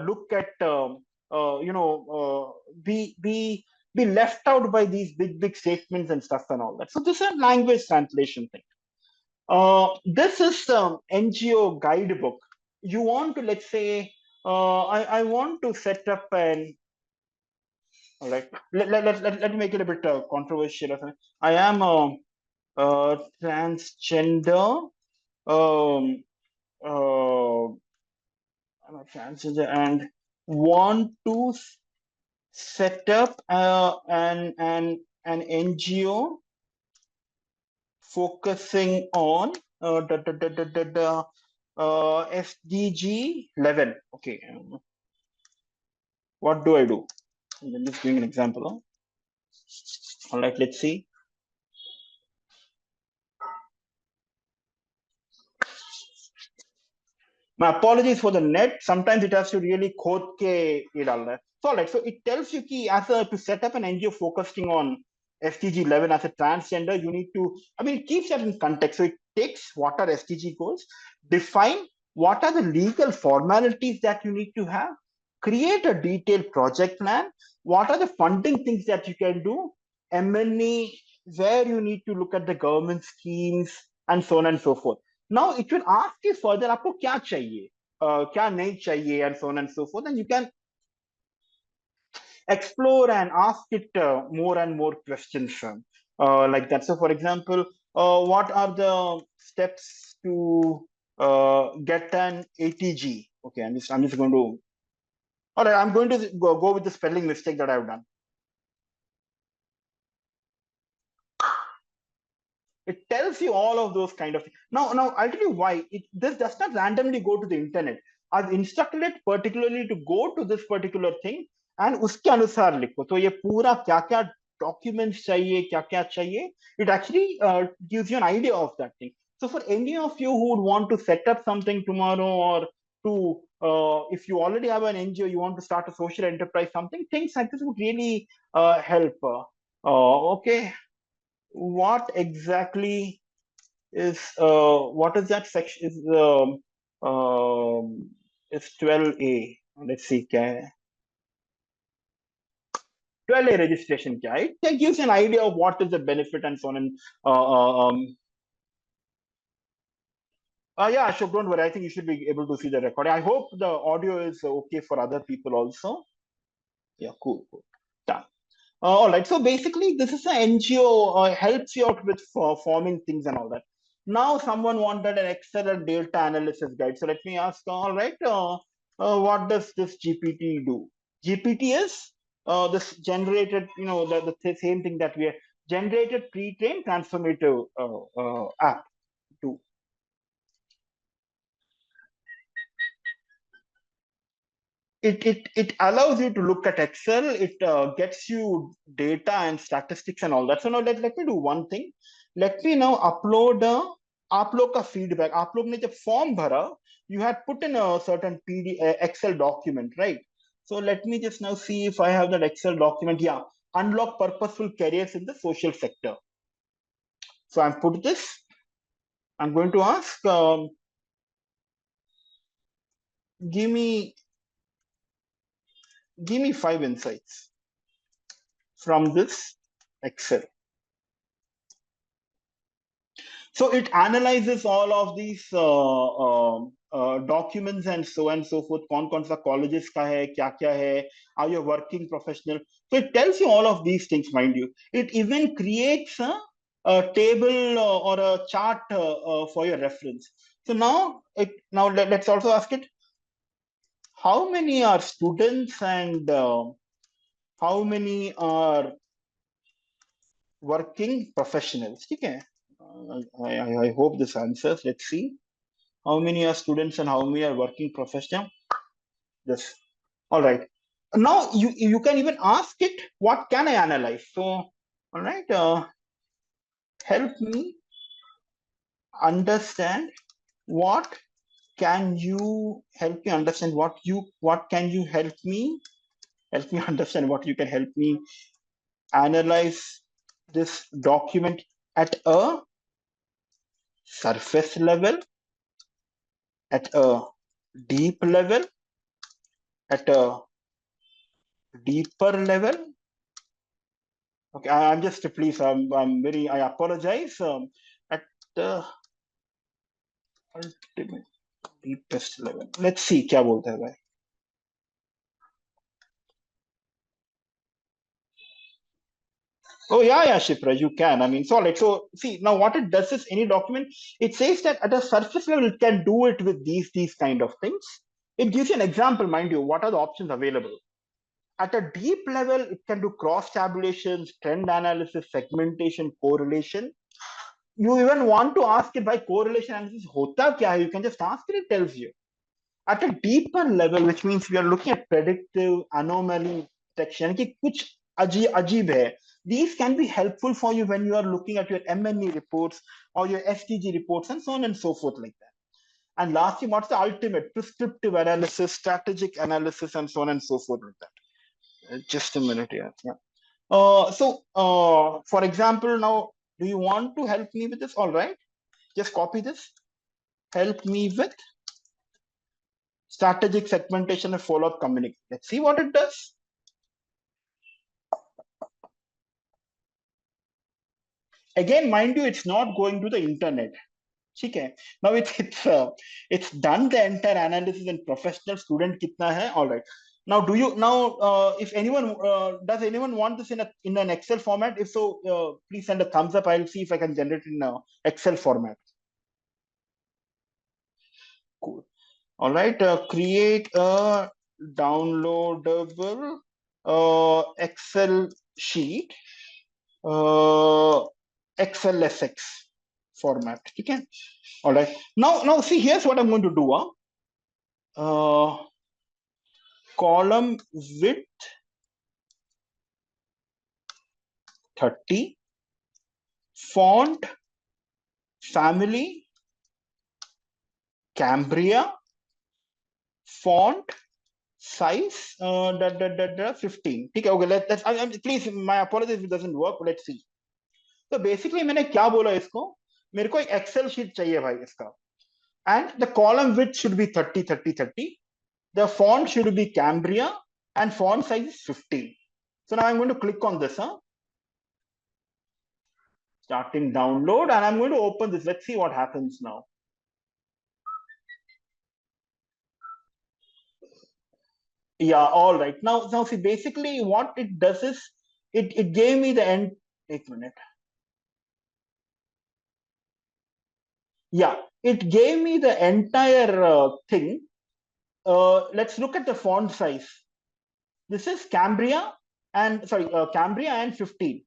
[SPEAKER 1] look at be left out by these big statements and stuff and all that. So this is a language translation thing. This is NGO guidebook. You want to, let's say, I want to set up an. All right. Let me make it a bit controversial. I am a transgender. Um, I'm a transgender and want to set up an NGO focusing on SDG 11. Okay. What do I do? I'm just giving an example. All right. Let's see. My apologies for the net. Sometimes it has to really खोद के ये डालना है. So, all right. So it tells you कि to set up an NGO focusing on SDG 11 as a transgender, you need to. I mean, it keeps that in context. So it takes what are SDG goals, define what are the legal formalities that you need to have, create a detailed project plan. What are the funding things that you can do? M&E, where you need to look at the government schemes and so on and so forth. Now it will ask you further, आपको क्या चाहिए, क्या नहीं चाहिए, and so on and so forth, and you can explore and ask it more and more questions like that. So, for example, what are the steps to get an ATG? Okay, I'm just going to. All right, I'm going to go with the spelling mistake that I've done. It tells you all of those kind of things. Now I'll tell you why. This does not randomly go to the internet. I've instructed it particularly to go to this particular thing and उसके अनुसार लिखो. तो ये पूरा क्या क्या documents चाहिए, क्या क्या चाहिए, it actually gives you an idea of that thing. So for any of you who would want to set up something tomorrow, or to if you already have an NGO, you want to start a social enterprise, something, things like this would really help. Okay, what exactly is what is that section? Is it's 12A. Let's see, 12A registration क्या है? It gives you an idea of what is the benefit and so on. And yeah, Ashok, don't worry. I think you should be able to see the recording. I hope the audio is okay for other people also. Yeah, cool. Done. All right. So basically, this is an NGO, helps you out with forming things and all that. Now, someone wanted an Excel and data analysis guide. So let me ask, all right, what does this GPT do? GPT is this generated, the same thing that we are generated pre-trained transformative app to. It allows you to look at Excel. It gets you data and statistics and all that. So now let me do one thing. Let me now upload आप लोग का feedback. आप लोग ने जब form भरा, you had put in a certain Excel document, right? So let me just now see if I have that Excel document. Yeah, unlock purposeful careers in the social sector. So I'm put this. I'm going to ask, give me 5 insights from this Excel. So it analyzes all of these documents and so forth. कौन सा colleges का है, क्या है, are you a working professional? So it tells you all of these things, mind you. It even creates a table or a chart for your reference. So now let's also ask it, how many are students and how many are working professionals? Okay. I hope this answers. Let's see. How many are students and how many are working professional? Yes. All right. Now you can even ask it, what can I analyze? So, all right. Help me understand what can you help me understand what can you help me understand what you can help me analyze this document at a surface level, at a deep level, at a deeper level. Okay, I'm just please. I apologize. At the ultimate deepest level. Let's see क्या बोलता है भाई. Oh yeah, Shipra, you can. I mean, so like, so see now what it does is, any document, it says that at a surface level it can do it with these kind of things. It gives you an example, mind you, what are the options available. At a deep level, it can do cross tabulations, trend analysis, segmentation, correlation. You even want to ask it by correlation analysis, hota kya hai? You can just ask it, it tells you. At a deeper level, which means we are looking at predictive anomaly detection, कि कुछ अजीब है. These can be helpful for you when you are looking at your M&E reports or your STG reports and so on and so forth like that. And lastly, what's the ultimate? Prescriptive analysis, strategic analysis, and so on and so forth like that. Just a minute here. Yeah. For example, now, do you want to help me with this? All right. Just copy this. Help me with strategic segmentation and follow-up communication. Let's see what it does. Again, mind you, it's not going to the internet. Okay. Now it's done the entire analysis and professional student kitna hai. All right. Now, if anyone does anyone want this in an Excel format? If so, please send a thumbs up. I'll see if I can generate it in an Excel format. Cool. All right. Create a downloadable Excel sheet, XLSX format. Okay. All right. Now see, here's what I'm going to do. Column width 30, font family Cambria, font size 15. Okay, let's please, my apologies if it doesn't work. Let's see. So basically मैंने क्या बोला इसको, मेरे को एक Excel sheet चाहिए भाई इसका, and the column width should be 30, 30, 30. The font should be Cambria and font size is 15. So now I'm going to click on this. Starting download, and I'm going to open this. Let's see what happens now. Yeah, all right. Now see, basically what it does is it gave me the end. Wait a minute. Yeah, it gave me the entire thing. Let's look at the font size. This is Cambria and Cambria and 15.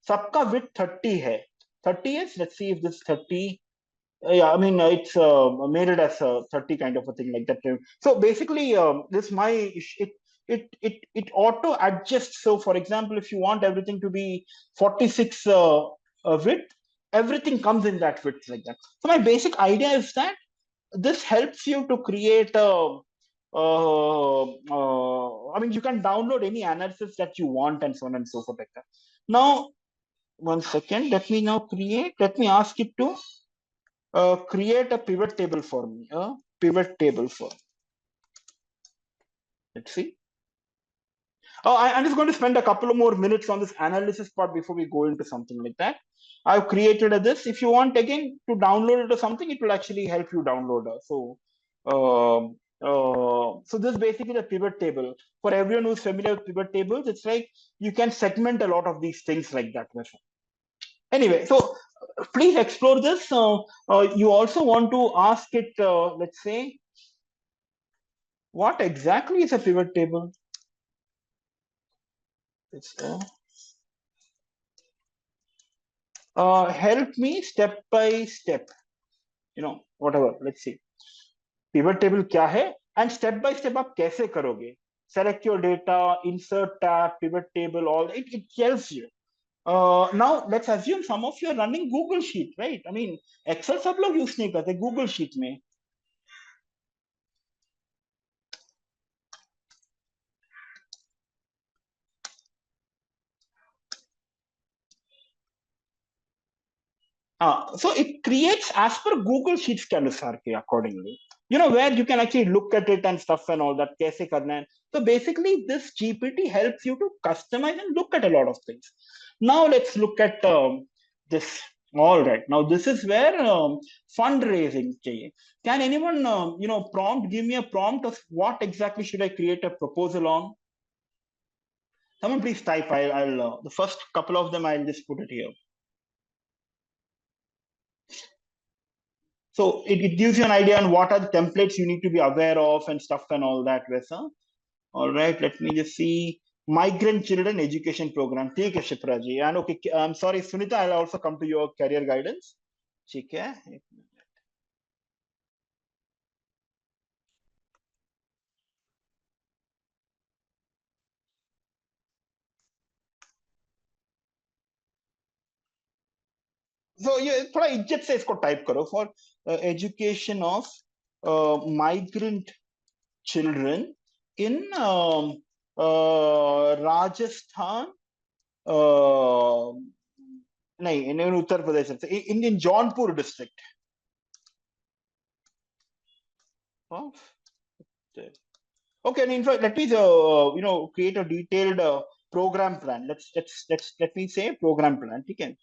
[SPEAKER 1] Sabka width 30 hai. 30 is, let's see if this 30. Yeah, I mean it's made it as a 30 kind of a thing like that. So basically, this it auto adjusts. So for example, if you want everything to be 46 width, everything comes in that width like that. So my basic idea is that this helps you to create a. I mean, you can download any analysis that you want and so on and so forth like that. Now, 1 second. Let me now create. Let me ask it to. Create a pivot table for me. A pivot table for. Let's see. I'm just going to spend a couple of more minutes on this analysis part before we go into something like that. I've created this. If you want again to download it or something, it will actually help you download it. So this is basically the pivot table. For everyone who's familiar with pivot tables, it's like you can segment a lot of these things like that. Anyway, so please explore this. You also want to ask it, let's say, what exactly is a pivot table? It's help me step by step, whatever. Let's see. Pivot table क्या है? And step by step आप कैसे करोगे? Select your data, insert tab, pivot table, all it tells you. Now let's assume some of you are running Google Sheet, right? I mean, Excel सब लोग use नहीं करते, Google Sheet में. So it creates as per Google Sheets के अनुसार के accordingly. Where you can actually look at it and stuff and all that. कैसे करना है. So basically, this GPT helps you to customize and look at a lot of things. Now let's look at this. All right. Now this is where fundraising चाहिए. Can anyone, give me a prompt of what exactly should I create a proposal on? Someone please type. I'll the first couple of them I'll just put it here. So it gives you an idea on what are the templates you need to be aware of and stuff and all that. All right, let me just see. Migrant children education program. ठीक है शिप्रा जी. And okay, I'm sorry, Sunita. I'll also come to your career guidance. ठीक है. So ये थोड़ा इज्जत से इसको type करो for education of migrant children in Rajasthan. नहीं, in उत्तर प्रदेश से, in Jaunpur district. Okay, and in fact, let me create a detailed program plan. Let me say program plan. Okay,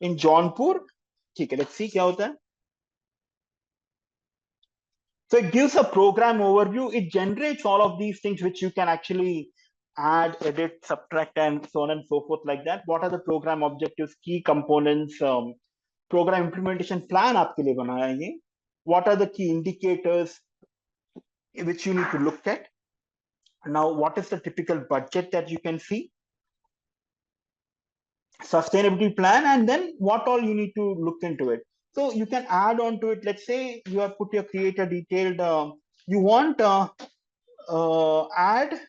[SPEAKER 1] in Jaunpur. Okay, let's see क्या होता है. So it gives a program overview. It generates all of these things which you can actually add, edit, subtract, and so on and so forth like that. What are the program objectives, key components, program implementation plan आपके लिए बनाया है ये. What are the key indicators which you need to look at? Now, what is the typical budget that you can see? Sustainability plan, and then what all you need to look into it. So you can add on to it. Let's say you have put your creator detailed. You want add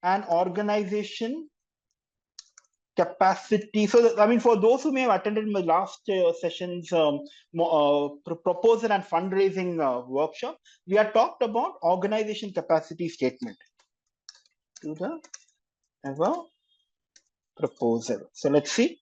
[SPEAKER 1] an organization capacity. So I mean, for those who may have attended my last sessions, proposal and fundraising workshop, we had talked about organization capacity statement to the ever proposal. So let's see.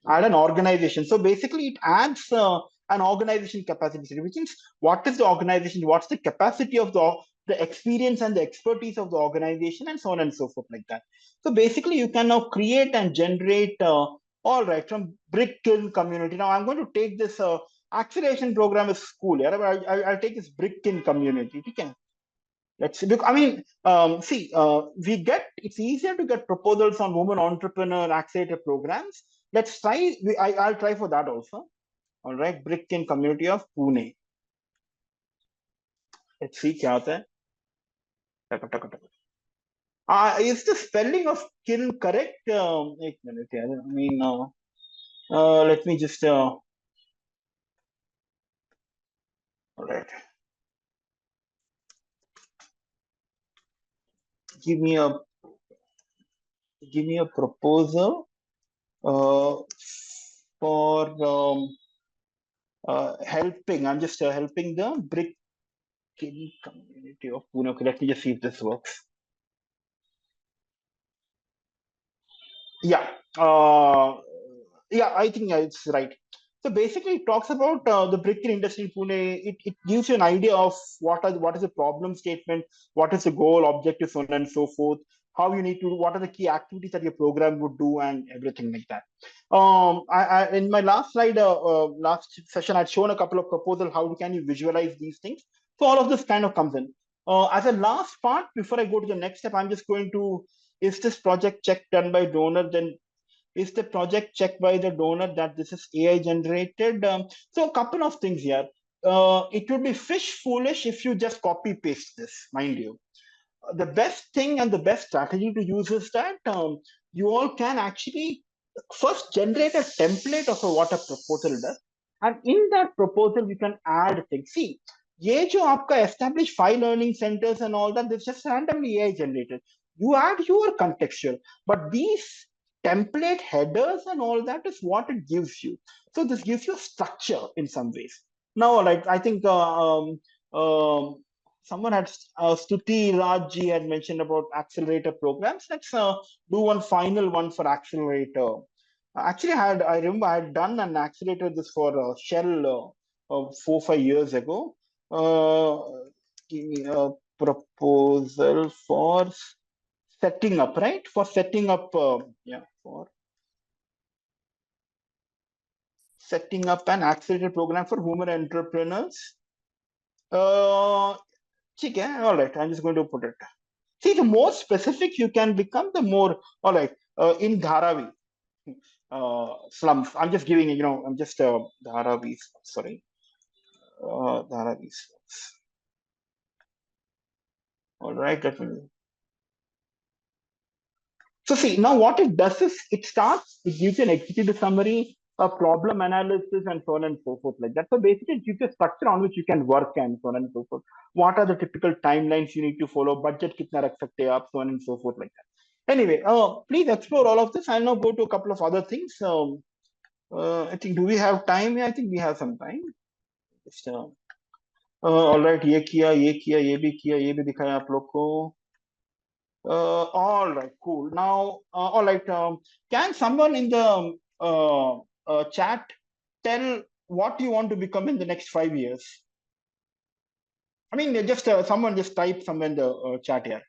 [SPEAKER 1] Add an organization. So basically, it adds an organization capacity, which means what is the organization, what's the capacity of the experience and the expertise of the organization, and so on and so forth like that. So basically, you can now create and generate all right from brick kiln community. Now I'm going to take this acceleration program as school. Yeah, I'll take this brick kiln community. Okay. Let's see. I mean, it's easier to get proposals on women entrepreneur accelerator programs. Let's try. I'll try for that also. All right, brick in community of Pune. Let's see क्या होता है. Is the spelling of kiln correct? एक minute. I mean, let me just. All right. Give me a proposal for helping. I'm just helping the brick community of Pune. Okay, let me just see if this works. Yeah, I think it's right. So basically, it talks about the brick industry in Pune. It gives you an idea of what is the problem statement, what is the goal, objective, so on and so forth. How you need to, what are the key activities that your program would do, and everything like that. In my last slide, last session, I'd shown a couple of proposals. How can you visualize these things? So all of this kind of comes in. As a last part, before I go to the next step, I'm just going to, is this project check done by donor? Then is the project checked by the donor that this is AI generated? So a couple of things here. It would be fish foolish if you just copy paste this, mind you. The best thing and the best strategy to use is that you all can actually first generate a template of what a proposal does, and in that proposal you can add things. See, ये जो आपका established 5 learning centers and all that, this just randomly AI generated. You add your contextual, but these template headers and all that is what it gives you. So this gives you structure in some ways. Now, like I think someone had Stuti Rajji had mentioned about accelerator programs. Let's do one final one for accelerator. Actually, I remember I had done an accelerator this for Shell 4-5 years ago. Give me a proposal for setting up, right? For setting up, for setting up an accelerator program for women entrepreneurs. All right, I'm just going to put it. See, the more specific you can become, the more, all right, in Dharavi slums, I'm just giving, I'm just Dharavi, sorry, Dharavi slums. All right, let me. So see, now what it does is it gives you an executive summary, a problem analysis, and so on and so forth like that. So basically, it gives you a structure on which you can work and so on and so forth. What are the typical timelines you need to follow? Budget kitna rakh sakte aap, so on and so forth like that. Anyway, please explore all of this. I'll now go to a couple of other things. I think, do we have time? Yeah, I think we have some time. Just, all right, ये किया, ये भी किया, ये भी दिखाया आप लोग को. All right, cool. Now, all right, can someone in the chat tell what you want to become in the next 5 years? I mean, just someone just type somewhere in the chat here.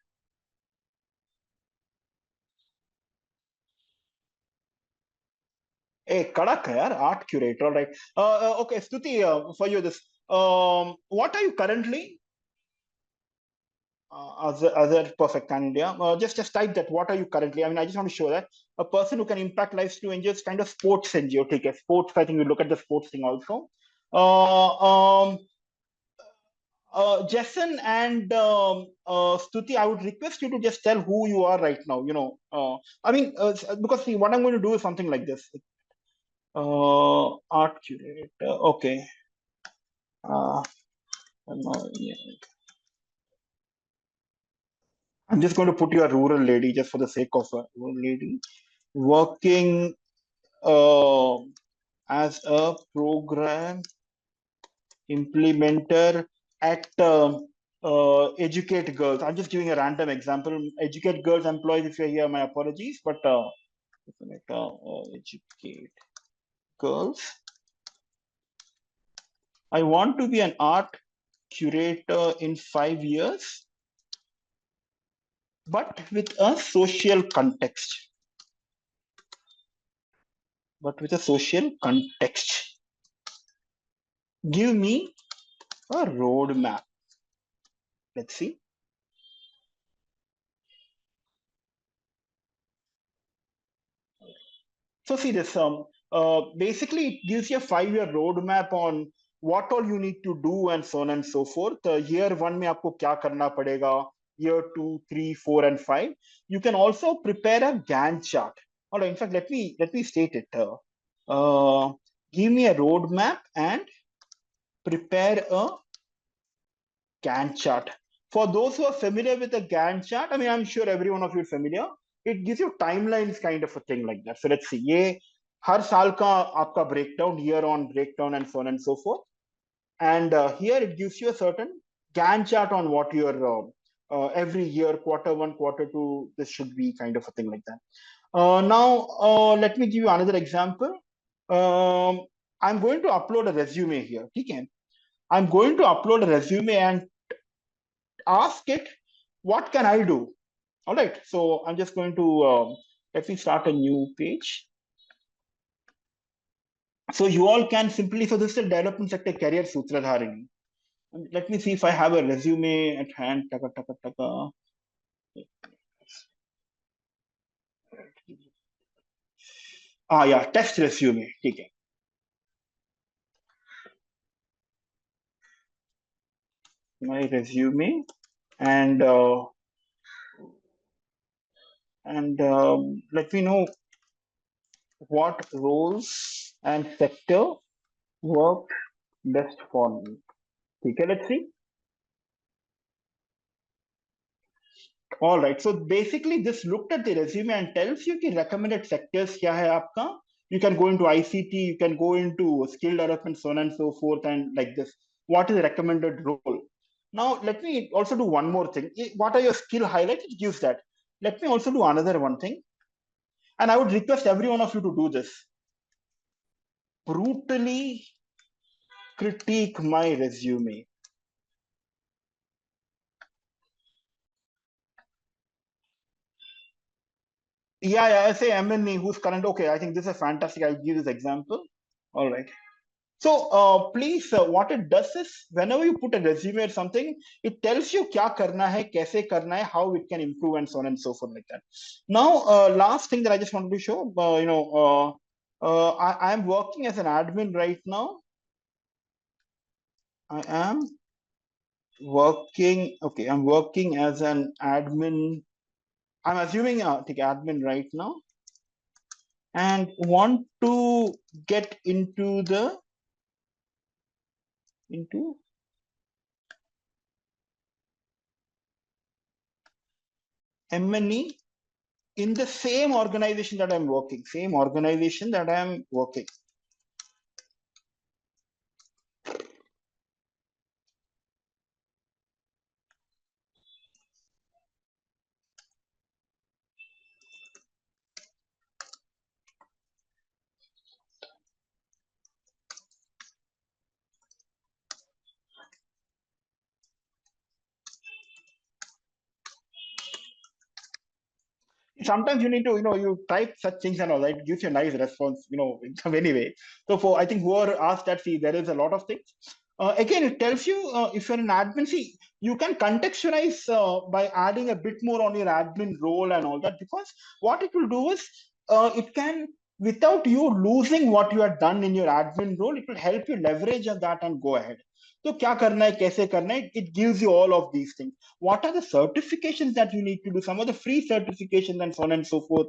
[SPEAKER 1] Hey, kadak hai yaar, art curator, right? Okay, Stuti, for you this. What are you currently? As a perfect pan India. Just type that. What are you currently? I mean, I just want to show that a person who can impact lives to NGOs, kind of sports NGO. Okay, sports. I think we look at the sports thing also. Jason and Stuti, I would request you to just tell who you are right now. I mean, because see, what I'm going to do is something like this. Art curator. Okay. Uh, yeah. I'm just going to put you a rural lady just for the sake of a rural lady working uh, as a program implementer at Educate Girls. I'm just giving a random example. Educate Girls employees, if you're here, my apologies, but Educate Girls. I want to be an art curator in 5 years, but with a social context. Give me a roadmap. Let's see. So see this. Basically, it gives you a 5-year roadmap on what all you need to do and so on and so forth. Year one में आपको क्या करना पड़ेगा? Year 2, 3, 4, and 5. You can also prepare a Gantt chart. All right. In fact, let me state it. Give me a roadmap and prepare a Gantt chart. For those who are familiar with the Gantt chart, I mean, I'm sure every one of you is familiar. It gives you timelines kind of a thing like that. So let's see. ये हर साल का आपका breakdown, year on breakdown, and so on and so forth. And here it gives you a certain Gantt chart on what your every year, quarter one, quarter two, this should be kind of a thing like that. Now, let me give you another example. I'm going to upload a resume here. Okay? I'm going to upload a resume and ask it, what can I do? All right, so I'm just going to let me start a new page. So you all can simply, so this is a development sector career sutradharini. Let me see if I have a resume at hand. Taka, taka, taka. Yeah, test resume. Okay. My resume and let me know what roles and sector work best for me. Okay, let's see. All right. So basically, this looked at the resume and tells you कि recommended sectors क्या है आपका. You can go into ICT, you can go into skill development, so on and so forth, and like this. What is the recommended role? Now, let me also do one more thing. What are your skill highlights? It gives that. Let me also do another one thing. And I would request every one of you to do this. Brutally critique my resume. Yeah, I say MNE, who's current. Okay, I think this is fantastic. I'll give this example. All right. So please, what it does is whenever you put a resume or something, it tells you क्या करना है, कैसे करना है, how it can improve, and so on and so forth like that. Now, last thing that I just wanted to show, I am working as an admin right now. I am working. Okay, I'm working as an admin. I'm assuming take admin right now, and want to get into M&E in the same organization that I'm working, sometimes you need to, you type such things and all that, it gives you a nice response, in some anyway. So for, I think whoever asked that, see, there is a lot of things. Again, it tells you if you're an admin, see, you can contextualize by adding a bit more on your admin role and all that, because what it will do is it can, without you losing what you have done in your admin role, it will help you leverage on that and go ahead. So क्या करना है, कैसे करना है, it gives you all of these things. What are the certifications that you need to do? Some of the free certifications and so on and so forth.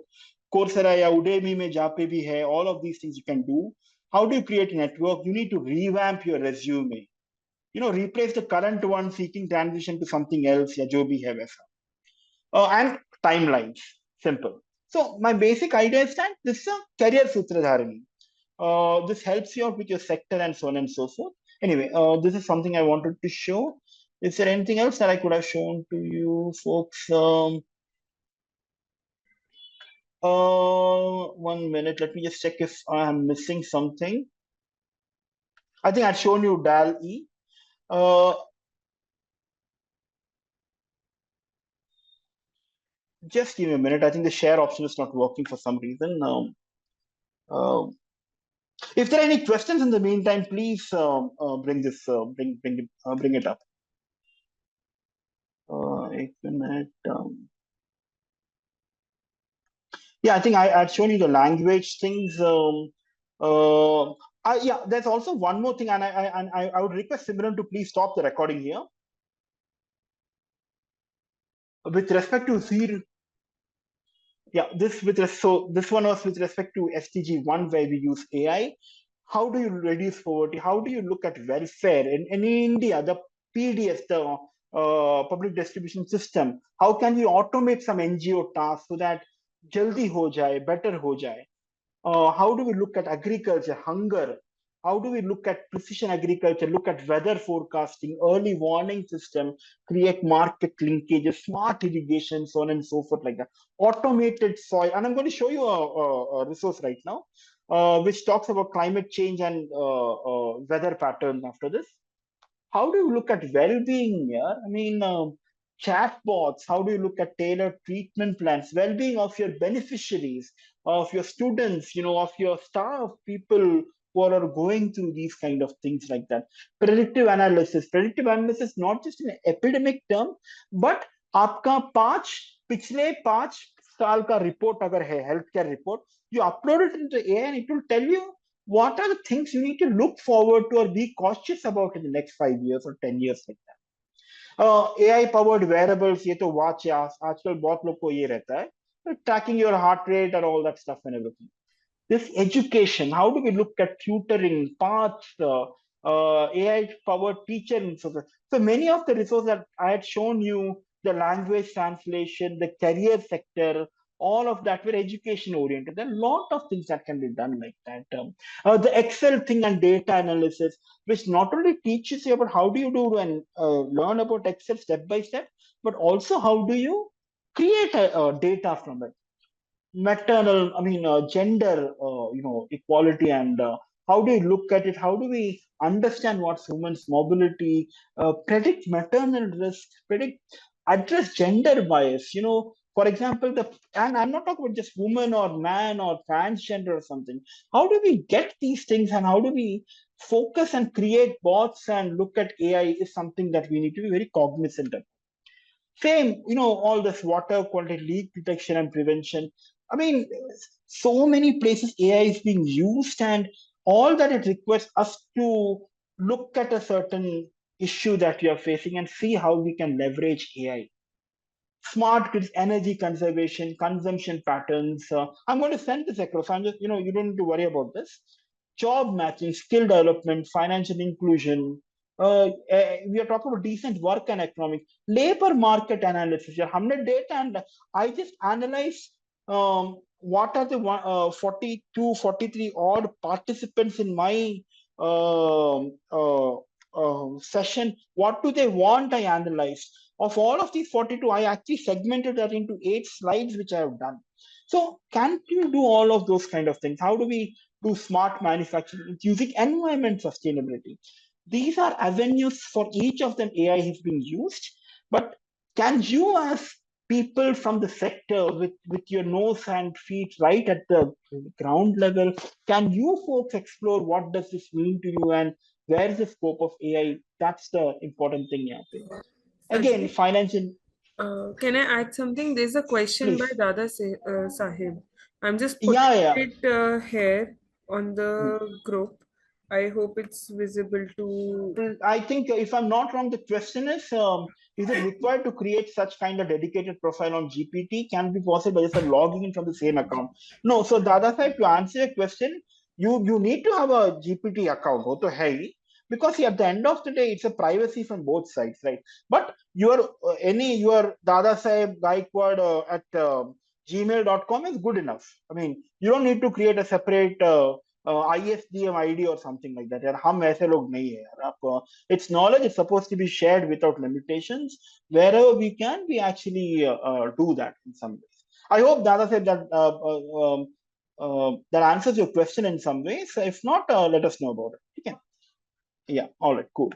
[SPEAKER 1] Coursera या Udemy में जहाँ पे भी है, all of these things you can do. How do you create a network? You need to revamp your resume. Replace the current one, seeking transition to something else या जो भी है वैसा. And timelines. Simple. So my basic idea is that this is a career sutradharani. This helps you out with your sector and so on and so forth. Anyway, this is something I wanted to show. Is there anything else that I could have shown to you folks? 1 minute. Let me just check if I am missing something. I think I'd shown you DAL-E. Just give me a minute. I think the share option is not working for some reason. If there are any questions in the meantime, please bring it up. 1 minute. Yeah, I think I'd shown you the language things. Yeah, there's also one more thing, and I would request Simran to please stop the recording here. With respect to zero, yeah, so this one was with respect to SDG 1, where we use AI. How do you reduce poverty? How do you look at welfare in India? The PDS, the public distribution system. How can we automate some NGO tasks so that jaldi ho jaye, better ho jaye? How do we look at agriculture, hunger? How do we look at precision agriculture, look at weather forecasting, early warning system, create market linkages, smart irrigation, so on and so forth, like that. Automated soil. And I'm going to show you a resource right now, which talks about climate change and weather patterns after this. How do you look at well-being here? I mean, chatbots, how do you look at tailored treatment plans, well-being of your beneficiaries, of your students, of your staff, people who are going through these kind of things like that. Predictive analysis, not just in epidemic term, but आपका पिछले 5 साल का report अगर है, healthcare report, you upload it into AI and it will tell you what are the things you need to look forward to or be cautious about in the next 5 years or 10 years like that. AI powered wearables, ये तो watch है, आजकल बहुत लोग को ये रहता है, tracking your heart rate and all that stuff and everything. This education, how do we look at tutoring, paths, AI powered teacher and so forth. So many of the resources that I had shown you, the language translation, the career sector, all of that were education oriented. There are a lot of things that can be done like that. The Excel thing and data analysis, which not only teaches you about how do you do and learn about Excel step by step, but also how do you create data from it. Gender, equality, and how do you look at it? How do we understand what's women's mobility, predict maternal risk, address gender bias? For example, and I'm not talking about just woman or man or transgender or something. How do we get these things, and how do we focus and create bots and look at AI is something that we need to be very cognizant of. Same, all this water quality, leak detection and prevention. I mean, so many places AI is being used, and all that it requires us to look at a certain issue that we are facing and see how we can leverage AI. Smart grids, energy conservation, consumption patterns. I'm going to send this across. I'm just, you don't need to worry about this. Job matching, skill development, financial inclusion. We are talking about decent work and economic. Labor market analysis. Yeah, 100 data, and I just analyze what are the 42, 43 odd participants in my session. What do they want? I analyze. Of all of these 42, I actually segmented that into 8 slides, which I have done. So can you do all of those kind of things? How do we do smart manufacturing using environment sustainability? These are avenues. For each of them AI has been used, but can you as people from the sector with your nose and feet right at the ground level. Can you folks explore what does this mean to you and where is the scope of AI? That's the important thing here. Again,
[SPEAKER 2] Sajid,
[SPEAKER 1] financial,
[SPEAKER 2] can I add something? There's a question by
[SPEAKER 1] please.
[SPEAKER 2] Sahib. I'm just
[SPEAKER 1] Yeah,
[SPEAKER 2] putting
[SPEAKER 1] yeah.
[SPEAKER 2] it here on
[SPEAKER 1] Hmm.
[SPEAKER 2] the group. I hope it's visible to.
[SPEAKER 1] I think, if I'm not wrong, the question is it required to create such kind of dedicated profile on GPT? Can be possible by just logging in from the same account? No. So, Dada sahib, to answer your question, you need to have a GPT account. Wo to hai hi, because at the end of the day, it's a privacy from both sides, right? But your Dada sahib Gaikwad at gmail.com is good enough. I mean, you don't need to create a separate ISDM ID or something like that. यार हम ऐसे लोग नहीं है यार आप Its knowledge is supposed to be shared without limitations. Wherever we can, we actually do that in some ways. I hope Dada said that that answers your question in some ways. If not, let us know about it. Okay. Yeah. All right. Cool.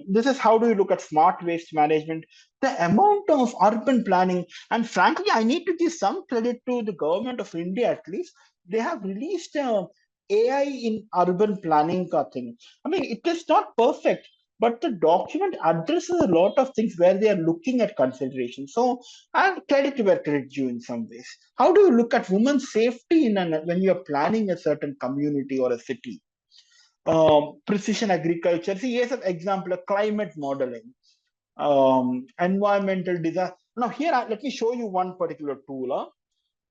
[SPEAKER 1] This is how do you look at smart waste management, the amount of urban planning, and frankly, I need to give some credit to the government of India at least. They have released AI in urban planning ka thing. I mean, it is not perfect, but the document addresses a lot of things where they are looking at consideration. So, I'll credit to where credit due in some ways. How do you look at women's safety when you are planning a certain community or a city? Precision agriculture. See, here's an example of climate modeling, environmental disaster. Now, here, let me show you one particular tool.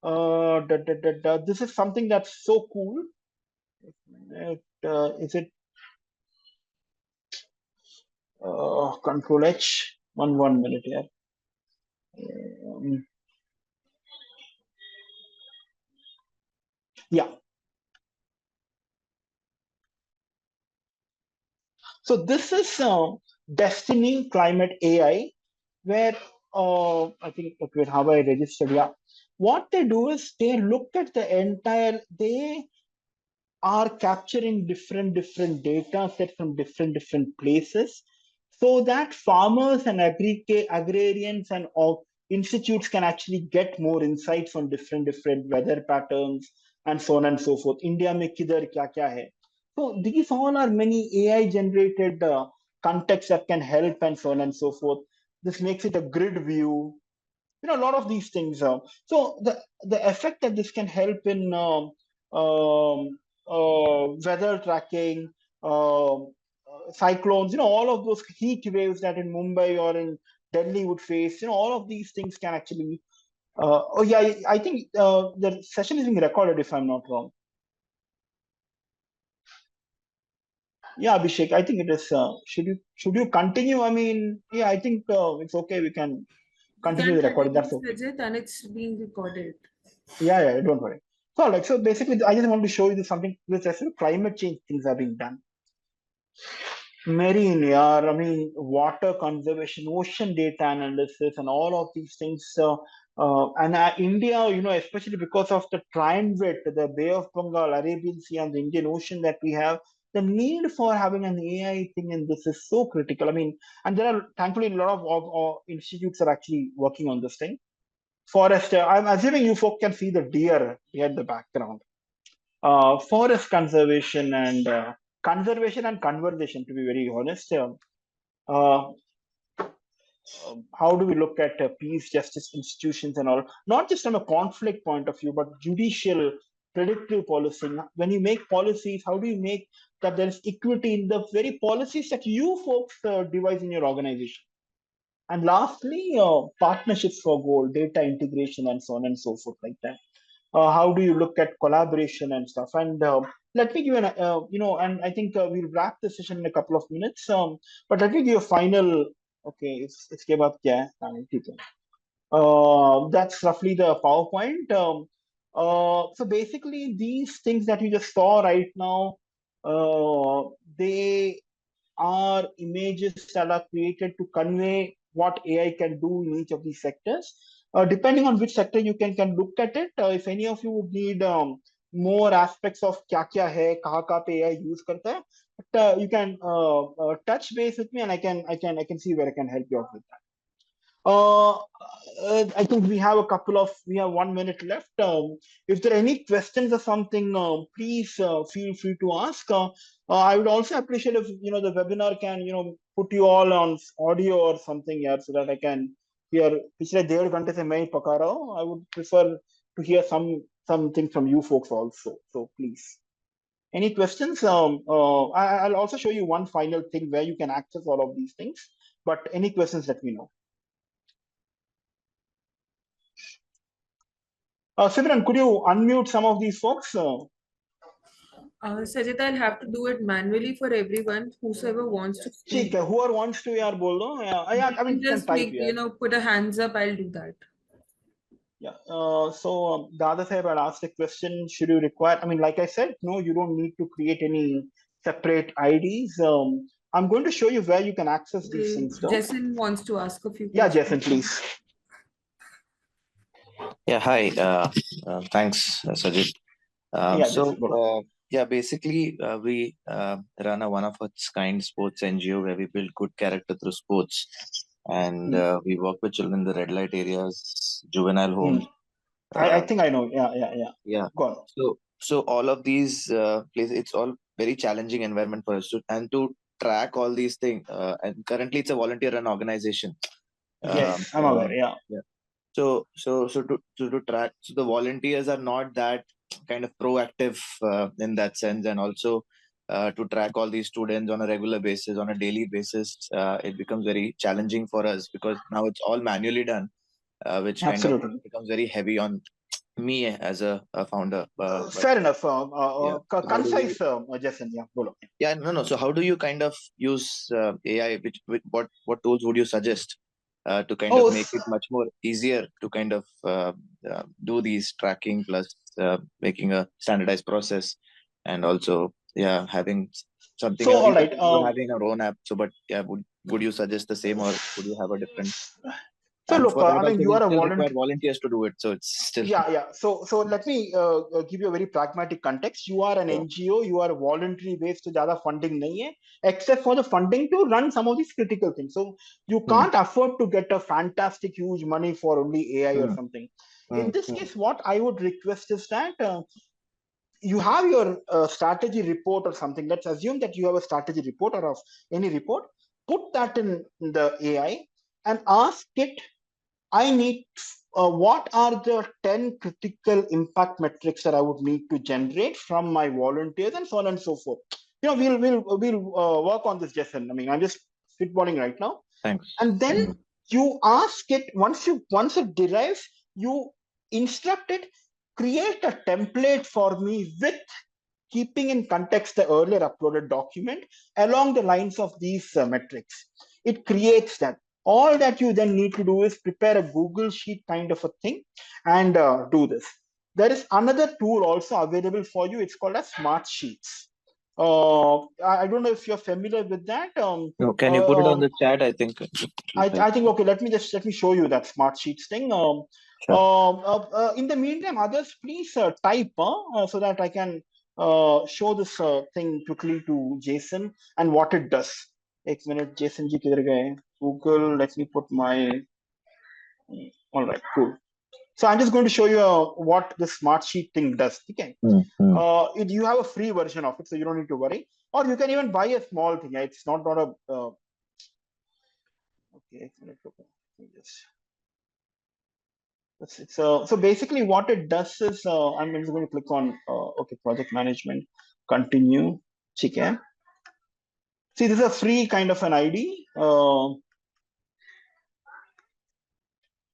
[SPEAKER 1] This is something that's so cool. Is it Control H? One minute here. Um, yeah. So this is Destiny Climate AI, where I think, okay, how I registered. Yeah. What they do is they look at the entire. They are capturing different data set from different places, so that farmers and agrarians and all institutes can actually get more insights on different weather patterns and so on and so forth. India mein kidhar kya kya hai. So these all are many AI generated contexts that can help and so on and so forth. This makes it a grid view, a lot of these things. So the effect that this can help in weather tracking, cyclones, all of those heat waves that in Mumbai or in Delhi would face, all of these things can actually. Oh yeah, I think the session is being recorded if I'm not wrong. Yeah, Abhishek, I think it is. Should you continue? I mean, yeah, I think it's okay. We can
[SPEAKER 2] You
[SPEAKER 1] continue
[SPEAKER 2] can
[SPEAKER 1] the recording.
[SPEAKER 2] continue,
[SPEAKER 1] That's okay.
[SPEAKER 2] Sajid, and it's being recorded.
[SPEAKER 1] Yeah, don't worry. So basically, I just want to show you something with respect to climate change. Things are being done. Marine, yeah, I mean, water conservation, ocean data analysis, and all of these things. And India, especially because of the triumvirate, the Bay of Bengal, Arabian Sea, and the Indian Ocean that we have, the need for having an AI thing in this is so critical. I mean, and there are thankfully a lot of institutes are actually working on this thing. Forest, I'm assuming you folk can see the deer here in the background. Forest conservation and conversation, to be very honest. Uh, how do we look at peace, justice institutions, and all? Not just from a conflict point of view, but judicial, predictive policing. When you make policies, how do you make that there is equity in the very policies that you folks devise in your organization? And lastly, partnerships for goal, data integration, and so on and so forth, like that. How do you look at collaboration and stuff? And let me give an, and I think we'll wrap the session in a couple of minutes. But let me give you a final. Okay, इसके बाद क्या है? हाँ, ठीक है. That's roughly the PowerPoint. So basically, these things that you just saw right now, they are images that are created to convey what AI can do in each of these sectors. Depending on which sector you can look at it. If any of you would need more aspects of क्या hai, kaha pe AI use करता है, but you can touch base with me and I can see where I can help you out with that. Uh, I think we have 1 minute left. If there are any questions or something, please feel free to ask. I would also appreciate if the webinar can put you all on audio or something, yeah, so that I can hear. पिछले 1.5 घंटे से मैं ही पका रहा हूँ. I would prefer to hear something from you folks also. So please. Any questions? I'll also show you one final thing where you can access all of these things. But any questions, let me know. Simran, could you unmute some of these folks?
[SPEAKER 2] Sajit, I'll have to do it manually for everyone, whosoever wants to
[SPEAKER 1] ठीक
[SPEAKER 2] speak.
[SPEAKER 1] है, whoever wants to यार बोल दो. Yeah, I mean you can
[SPEAKER 2] Just
[SPEAKER 1] type
[SPEAKER 2] make,
[SPEAKER 1] here.
[SPEAKER 2] put a hands up, I'll do that.
[SPEAKER 1] Yeah. So Dada Sahib had asked a question: should you require? I mean, like I said, no, you don't need to create any separate IDs. I'm going to show you where you can access these things, though.
[SPEAKER 2] Jason wants to ask a few
[SPEAKER 1] Yeah,
[SPEAKER 2] questions.
[SPEAKER 1] Jason, please.
[SPEAKER 3] Yeah, hi. Thanks, Sajid.
[SPEAKER 1] Yeah, Jason, go.
[SPEAKER 3] Basically, we run a one-of-its-kind sports NGO where we build good character through sports, and we work with children in the red light areas, juvenile homes.
[SPEAKER 1] I think I know. Yeah. Go on.
[SPEAKER 3] So all of these places, it's all very challenging environment for us to track all these things. And currently, it's a volunteer-run organization.
[SPEAKER 1] Yes, I'm aware. Yeah.
[SPEAKER 3] So to track, so the volunteers are not that kind of proactive in that sense, and also to track all these students on a regular basis, on a daily basis, it becomes very challenging for us because now it's all manually done, which kind of becomes very heavy on me as a founder.
[SPEAKER 1] Fair enough. Concise, Jason. Yeah, bolo.
[SPEAKER 3] Yeah, no. So how do you kind of use AI? What tools would you suggest to kind of make it much more easier to kind of do these tracking plus making a standardized process, and also having something.
[SPEAKER 1] So all right,
[SPEAKER 3] having our own app. So, but yeah, would you suggest the same, or would you have a different?
[SPEAKER 1] So
[SPEAKER 3] and
[SPEAKER 1] look, I mean, you are a volunteer.
[SPEAKER 3] Volunteers to do it, so it's still.
[SPEAKER 1] Yeah. So let me give you a very pragmatic context. You are an NGO. You are voluntary based. So ज़्यादा funding नहीं है, except for the funding to run some of these critical things. So you can't afford to get a fantastic huge money for only AI or something. In this case, what I would request is that you have your strategy report or something. Let's assume that you have a strategy report or of any report. Put that in the AI and ask it, I need what are the 10 critical impact metrics that I would need to generate from my volunteers and so on and so forth. We'll work on this, Jason. I mean, I'm just spitballing right now.
[SPEAKER 3] Thanks.
[SPEAKER 1] And then you ask it, once it derives, you instruct it, create a template for me with keeping in context the earlier uploaded document along the lines of these metrics. It creates that. All that you then need to do is prepare a Google Sheet kind of a thing and do this. There is another tool also available for you. It's called as Smart Sheets. I don't know if you're familiar with that.
[SPEAKER 3] No, can you put it on the chat? I think.
[SPEAKER 1] I think okay. Let me show you that Smart Sheets thing. In the meantime, others please type so that I can show this thing quickly to Jason and what it does. एक minute, Jason जी किधर गए? Google. Let me put my. All right, cool. So I'm just going to show you what the Smart Sheet thing does. Okay. You have a free version of it, so you don't need to worry. Or you can even buy a small thing. It's not a. Okay, so basically what it does is I'm just going to click on project management, continue, chicken. See, this is a free kind of an ID.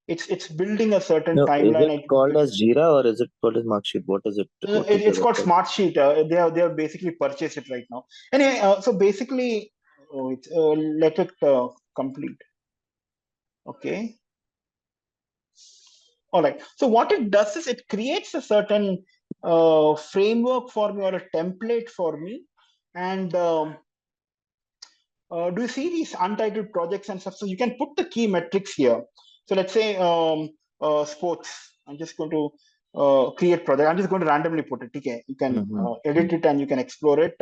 [SPEAKER 1] It's building a certain timeline.
[SPEAKER 3] Is it called as Jira or is it called as Smartsheet? What is it?
[SPEAKER 1] It's called Smartsheet. They have basically purchased it right now. Anyway, so basically, let it complete. Okay. All right. So what it does is it creates a certain framework for me or a template for me. And do you see these untitled projects and stuff? So you can put the key metrics here. So let's say sports. I'm just going to create project. I'm just going to randomly put it. Okay. You can edit it and you can explore it.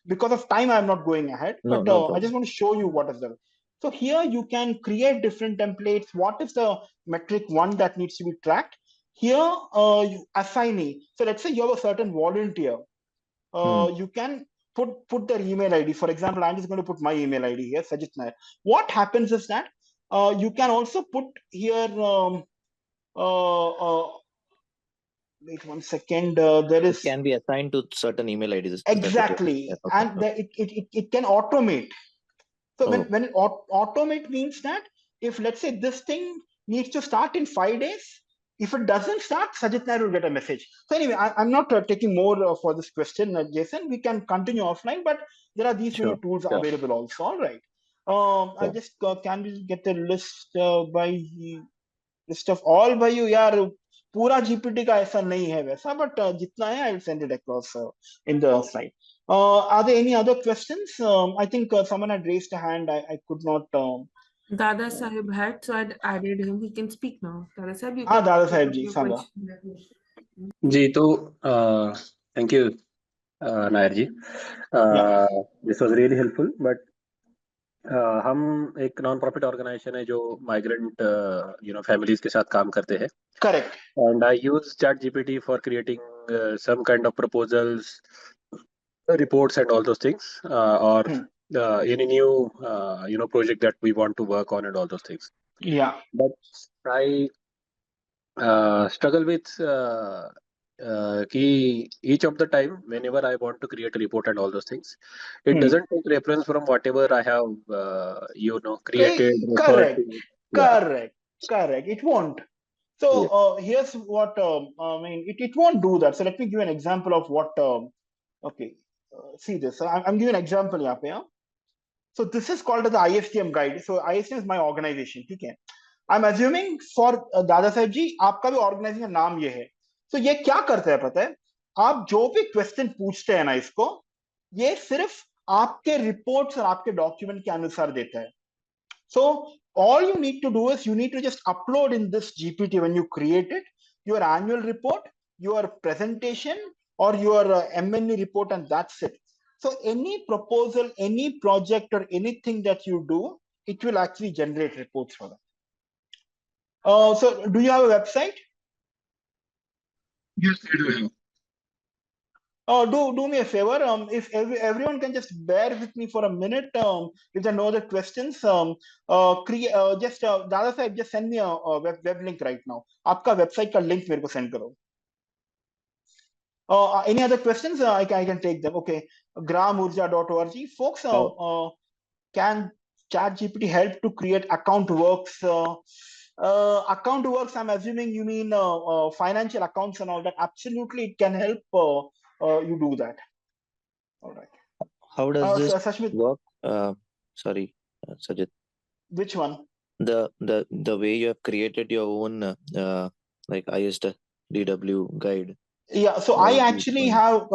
[SPEAKER 1] Because of time, I'm not going ahead. But I just want to show you what is there. So here you can create different templates. What is the metric one that needs to be tracked? Here, you assignee. So let's say you have a certain volunteer. You can put their email ID. For example, I'm just going to put my email ID here, Sajit Nair. What happens is that you can also put here. Wait 1 second. There
[SPEAKER 3] It
[SPEAKER 1] is
[SPEAKER 3] can be assigned to certain email IDs. Is that what you're saying?
[SPEAKER 1] exactly,
[SPEAKER 3] Yeah, okay.
[SPEAKER 1] and it can automate. So when it automate means that if let's say this thing needs to start in 5 days, if it doesn't start, Sajit Nair will get a message. So anyway, I'm not taking more for this question, Jason. We can continue offline, but there are these many
[SPEAKER 4] Sure.
[SPEAKER 1] tools
[SPEAKER 3] Sure.
[SPEAKER 1] available also. All right. I
[SPEAKER 3] Sure.
[SPEAKER 1] just can we get the list by list of all by you? यार पूरा GPT का ऐसा नहीं है वैसा, but जितना है I'll send it across in the slide. Are there any other questions? I think someone had raised a hand. I could not.
[SPEAKER 2] Dada Sahib had, so I'd added him. He can speak now. Dada Sahib, you
[SPEAKER 1] हाँ
[SPEAKER 2] can
[SPEAKER 1] दादा
[SPEAKER 2] put
[SPEAKER 1] साहब
[SPEAKER 2] up
[SPEAKER 1] ji
[SPEAKER 2] your
[SPEAKER 1] Sanga.
[SPEAKER 2] question.
[SPEAKER 4] जी तो thank you Nair ji.
[SPEAKER 1] Yeah.
[SPEAKER 4] This was really helpful. But हम एक non profit organisation है जो migrant families के साथ काम करते हैं.
[SPEAKER 1] Correct.
[SPEAKER 4] And I use ChatGPT for creating some kind of proposals, reports, and all those things, or any new project that we want to work on, and all those things.
[SPEAKER 1] Yeah.
[SPEAKER 4] But I struggle with each of the time whenever I want to create a report and all those things, it doesn't take reference from whatever I have created, referred
[SPEAKER 1] Correct.
[SPEAKER 4] to. Yeah.
[SPEAKER 1] Correct. Correct. It won't. So
[SPEAKER 4] Yeah.
[SPEAKER 1] here's what I mean. It won't do that. So let me give an example of what. Okay. See this. I'm giving an example यहाँ पे. So this is called as the ISDM guide. So ISDM is my organization. ठीक है. I'm assuming for Dada Saheb जी आपका भी organisation का नाम ये है. So ये क्या करता है पता है? आप जो भी क्वेश्चन पूछते हैं ना इसको, ये सिर्फ आपके रिपोर्ट्स और आपके डॉक्यूमेंट के अनुसार देता है. So all you need to do is you need to just upload in this GPT when you create it your annual report, your presentation, or your MNE report, and that's it. So any proposal, any project, or anything that you do, it will actually generate reports for that. So do you have a website?
[SPEAKER 4] Yes, I do have.
[SPEAKER 1] Do me a favor. If everyone can just bear with me for a minute. If there are no other questions, just Dada Sahib, just send me a web link right now. आपका website का link मेरे को send करो. Any other questions? I can take them. Okay. gramurja.org. Folks, can ChatGPT help to create account works? Account works, I'm assuming you mean financial accounts and all that. Absolutely, it can help you do that. All right.
[SPEAKER 3] How does this
[SPEAKER 1] Sashmit,
[SPEAKER 3] work? Sorry, Sajit.
[SPEAKER 1] which one?
[SPEAKER 3] The way you have created your own like ISDW guide.
[SPEAKER 1] Yeah, so I
[SPEAKER 3] Why do you
[SPEAKER 1] actually
[SPEAKER 3] think-
[SPEAKER 1] have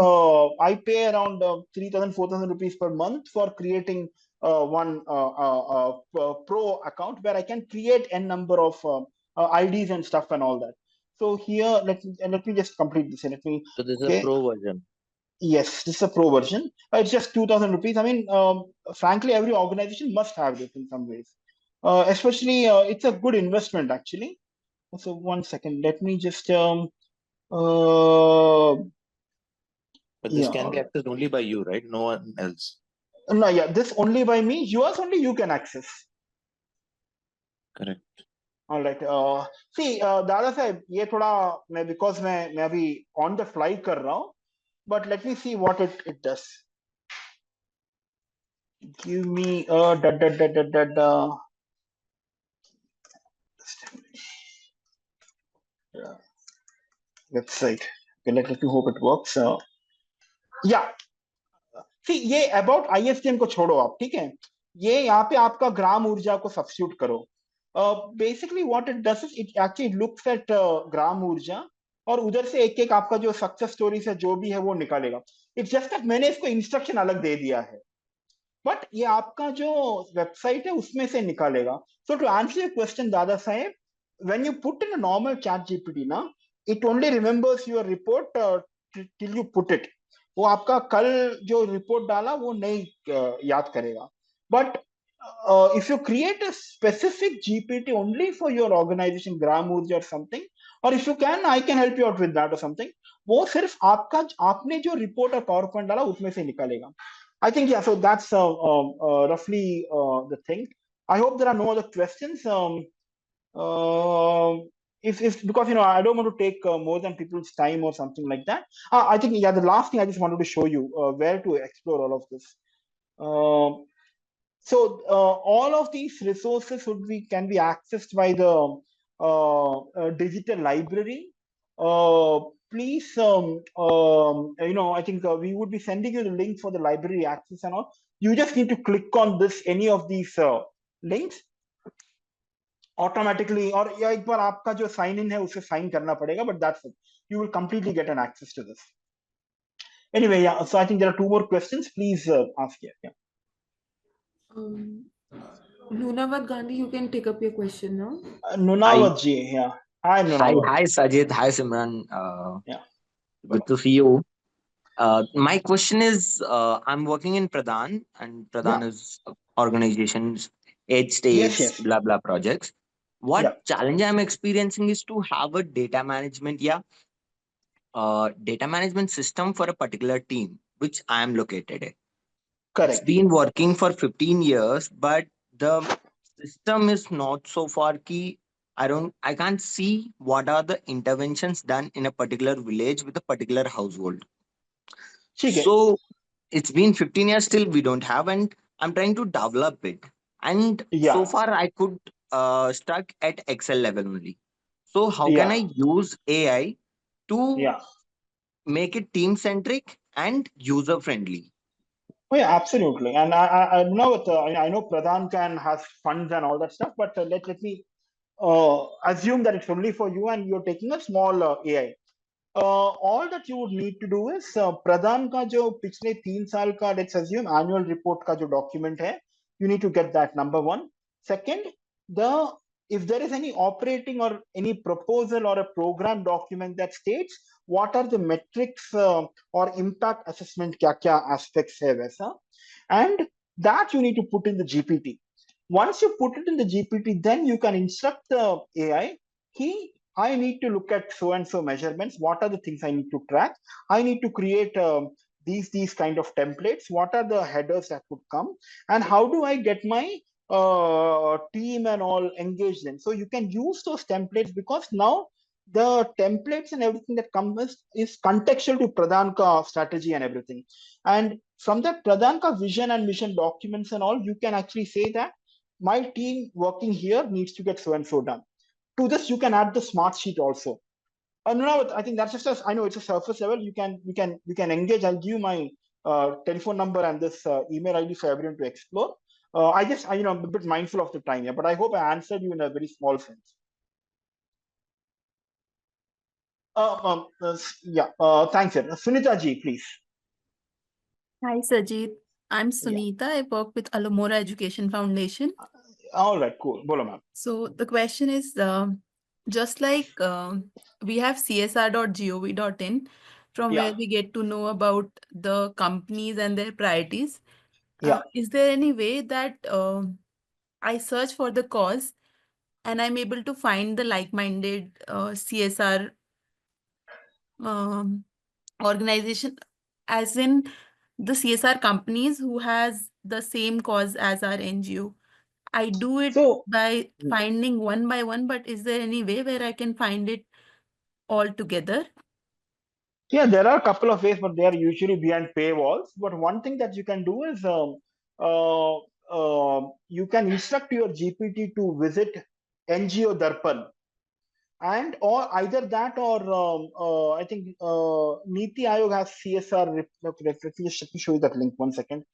[SPEAKER 1] I pay around 3,000 4,000 rupees per month for creating one pro account where I can create n number of IDs and stuff and all that. So here, let me just complete this. Let me.
[SPEAKER 3] So this is
[SPEAKER 1] Okay.
[SPEAKER 3] a pro version.
[SPEAKER 1] Yes, this is a pro version. It's just 2,000 rupees. I mean, frankly, every organization must have this in some ways. Especially, it's a good investment actually. So 1 second, let me just
[SPEAKER 3] But this
[SPEAKER 1] yeah,
[SPEAKER 3] can be accessed only by you, right? No one else.
[SPEAKER 1] no, yeah, this only by me. Yours only you can access.
[SPEAKER 3] Correct.
[SPEAKER 1] All right. See, Dada Saheb, ये थोड़ा मैं because मैं अभी on the fly कर रहा हूँ, but let me see what it does. Give me website. Okay, let me hope it works. Yeah. See, ये about ISDM को छोड़ो आप, ठीक है? ये यहाँ पे आपका ग्राम ऊर्जा को सब्स्टिट्यूट करो. Basically what it does is it actually looks at ग्राम ऊर्जा और उधर से एक एक आपका जो सक्सेस स्टोरीज है जो भी है वो निकालेगा. इट्स जस्ट दैट मैंने इसको इंस्ट्रक्शन अलग दे दिया है, बट ये आपका जो वेबसाइट है उसमें से निकालेगा. सो to answer your question Dada Saheb, when you put in a normal chat GPT ना, it only remembers your report till you put it. वो आपका कल जो रिपोर्ट डाला वो नहीं याद करेगा. But if you create a specific GPT only for your organization, Gram Urja or something, or if you can, I can help you out with that or something. वो सिर्फ आपने जो report और PowerPoint डाला उसमें से निकालेगा. I think yeah. So that's roughly the thing. I hope there are no other questions. If because I don't want to take more than people's time or something like that. I think yeah. The last thing I just wanted to show you where to explore all of this. So all of these resources can be accessed by the digital library. Please, I think we would be sending you the link for the library access and all. You just need to click on any of these links automatically, or एक बार आपका जो sign in है उसे sign करना पड़ेगा, but that's it. You will completely get an access to this. Anyway, yeah. So I think there are 2 more questions. Please ask here. Yeah.
[SPEAKER 2] Nunavad Gandhi, you can take up your question now.
[SPEAKER 1] Nunavad ji, yeah. Hi, Nunavad.
[SPEAKER 5] Hi, Sajid. Hi, Simran.
[SPEAKER 1] Yeah.
[SPEAKER 5] Good to see you. My question is, I'm working in Pradhan, and Pradhan is organizations, 8 states,
[SPEAKER 1] Yes.
[SPEAKER 5] blah, blah projects. What
[SPEAKER 1] Yeah.
[SPEAKER 5] challenge I'm experiencing is to have a data management, data management system for a particular team, which I am located in. It's
[SPEAKER 1] Correct.
[SPEAKER 5] been working for 15 years, but the system is not so far key. I can't see what are the interventions done in a particular village with a particular household.
[SPEAKER 1] ठीक है.
[SPEAKER 5] So it's been 15 years, still we don't have, and I'm trying to develop it. And
[SPEAKER 1] Yeah.
[SPEAKER 5] so far I could stuck at Excel level only. So how can I use AI to make it team centric and user friendly?
[SPEAKER 1] Oh, yeah, absolutely. And I know I know Pradhan can has funds and all that stuff, but let me assume that it's only for you and you're taking a small AI. All that you would need to do is Pradhan का जो पिछले 3 साल का, let's assume annual report का जो document है, you need to get that, number 1. Second, if there is any operating or any proposal or a program document that states what are the metrics or impact assessment क्या aspects है वैसा, and that you need to put in the GPT. Once you put it in the GPT, then you can instruct the AI, I need to look at so and so measurements. What are the things I need to track? I need to create these kind of templates. What are the headers that would come? And how do I get my team and all engaged in? So you can use those templates, because now the templates and everything that comes is contextual to Pradhan ka strategy and everything. And from that Pradhan ka vision and mission documents and all, you can actually say that my team working here needs to get so and so done. To this, you can add the smart sheet also. No, I think that's just I know it's a surface level. You can engage. I'll give you my telephone number and this email ID for everyone to explore. I'm a bit mindful of the time here, but I hope I answered you in a very small sense. Thanks, sir. Sunita ji, please.
[SPEAKER 6] Hi, Sajid. I'm Sunita. I work with Alumora Education Foundation.
[SPEAKER 1] All right, cool. Bolo, ma'am.
[SPEAKER 6] So the question is, just like we have csr.gov.in, from where we get to know about the companies and their priorities. Is there any way that I search for the cause and I'm able to find the like-minded CSR organization, as in the CSR companies who has the same cause as our NGO? I do it by finding one by one, but is there any way where I can find it all together?
[SPEAKER 1] Yeah, there are a couple of ways, but they are usually behind paywalls. But one thing that you can do is you can instruct your GPT to visit NGO Darpan, and or either that or I think Niti Aayog has CSR. Let me show you that link. 1 second.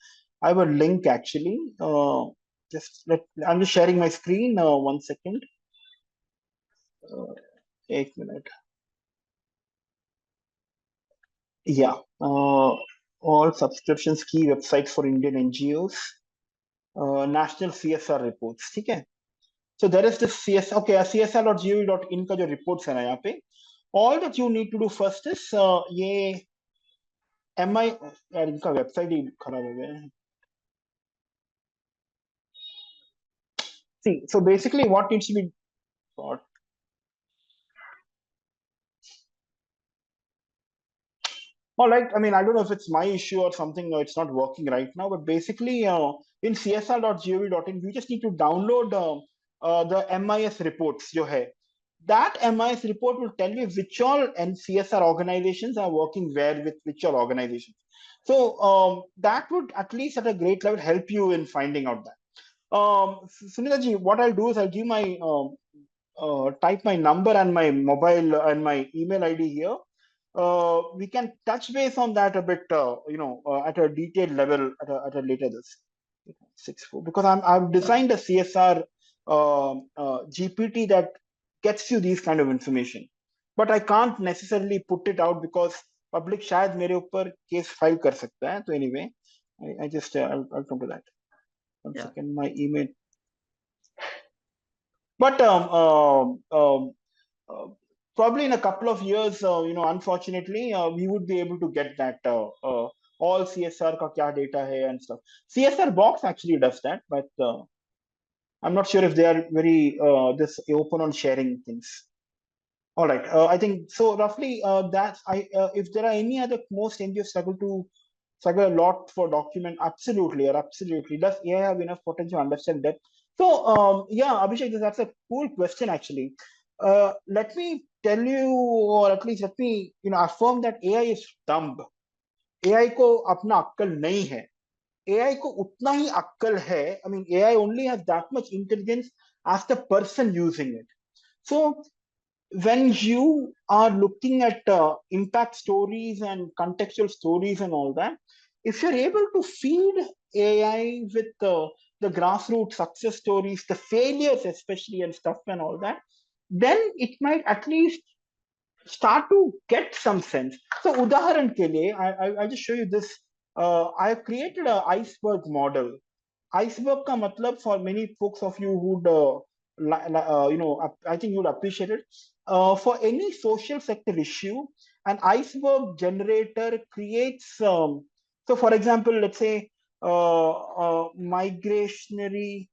[SPEAKER 1] I have a link actually. I'm just sharing my screen. 1 second. 1 minute. Yeah. All subscriptions, key websites for Indian NGOs, national CSR reports. ठीक है? So there is this csr.gov.in का जो reports है ना यहाँ पे. All that you need to do first is ये यार इनका website ही खराब हो गया है. See, so basically what needs to be taught. All right. I mean, I don't know if it's my issue or something, it's not working right now, but basically, in csr.gov.in, you just need to download the MIS reports. Jo hai. That MIS report will tell you which all CSR organizations are working where with which all organizations. So that would at least at a great level help you in finding out that. Sunita ji, what I'll do is I'll give my type my number and my mobile and my email ID here. We can touch base on that a bit, at a detailed level at a later this 6.4, because I've designed a CSR GPT that gets you these kind of information, but I can't necessarily put it out because public शायद मेरे ऊपर case file कर सकता है. So anyway, I just I'll come to that. One second, my email. But probably in a couple of years, unfortunately, we would be able to get that all CSR ka kya data hai and stuff. CSR box actually does that, but I'm not sure if they are very this open on sharing things. All right, I think so. Roughly, that's if there are any other most NGOs struggle a lot for document, absolutely. Does AI have enough potential to understand that? So yeah, Abhishek, that's a cool question actually. Let me tell you, or at least let me affirm that AI is dumb. AI को अपना अक्कल नहीं है. AI को उतना ही अक्कल है. I mean, AI only has that much intelligence as the person using it. So when you are looking at impact stories and contextual stories and all that, if you're able to feed AI with the grassroots success stories, the failures especially and stuff and all that, then it might at least start to get some sense. So udaharan ke liye, I'll just show you this. I have created an iceberg model. Iceberg ka matlab, for many folks of you who'd I think you'd appreciate it. For any social sector issue, an iceberg generator creates. So, for example, let's say migrationary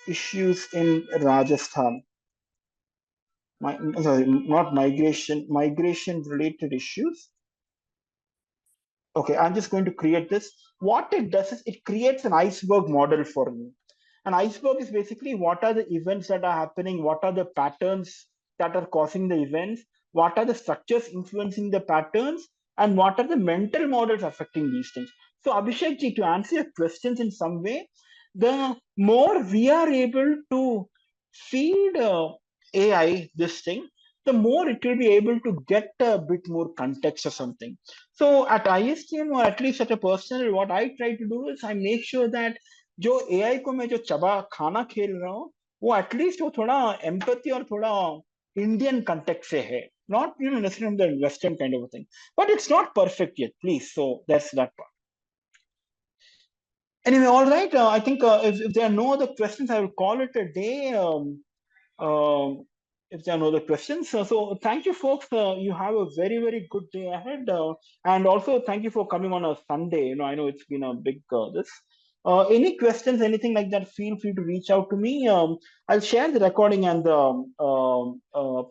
[SPEAKER 1] issues in Rajasthan. Sorry, not migration. Migration-related issues. Okay, I'm just going to create this. What it does is it creates an iceberg model for me. An iceberg is basically what are the events that are happening, what are the patterns that are causing the events, what are the structures influencing the patterns, and what are the mental models affecting these things. So Abhishek ji, to answer your questions in some way, the more we are able to feed AI this thing, the more it will be able to get a bit more context or something. So at ISDM, or at least at a personal, what I try to do is I make sure that जो AI को मैं जो खाना खेल रहा हूँ, वो at least वो थोड़ा एम्पैथी और थोड़ा इंडियन कंटेक्स्ट से है, not necessarily from the Western kind of a thing, but it's not perfect yet, please. So that's that part. Anyway, all right. I think if there are no other questions, I will call it a day. If there are no other questions, so thank you, folks. You have a very, very good day ahead, and also thank you for coming on a Sunday. I know it's been a big this. Any questions, anything like that, feel free to reach out to me. I'll share the recording and the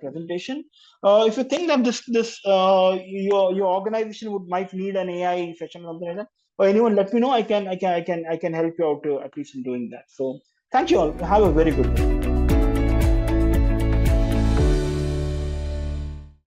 [SPEAKER 1] presentation. If you think that this your organization might need an AI session or something like that, or anyone, let me know. I can help you out at least in doing that. So thank you all. Have a very good day.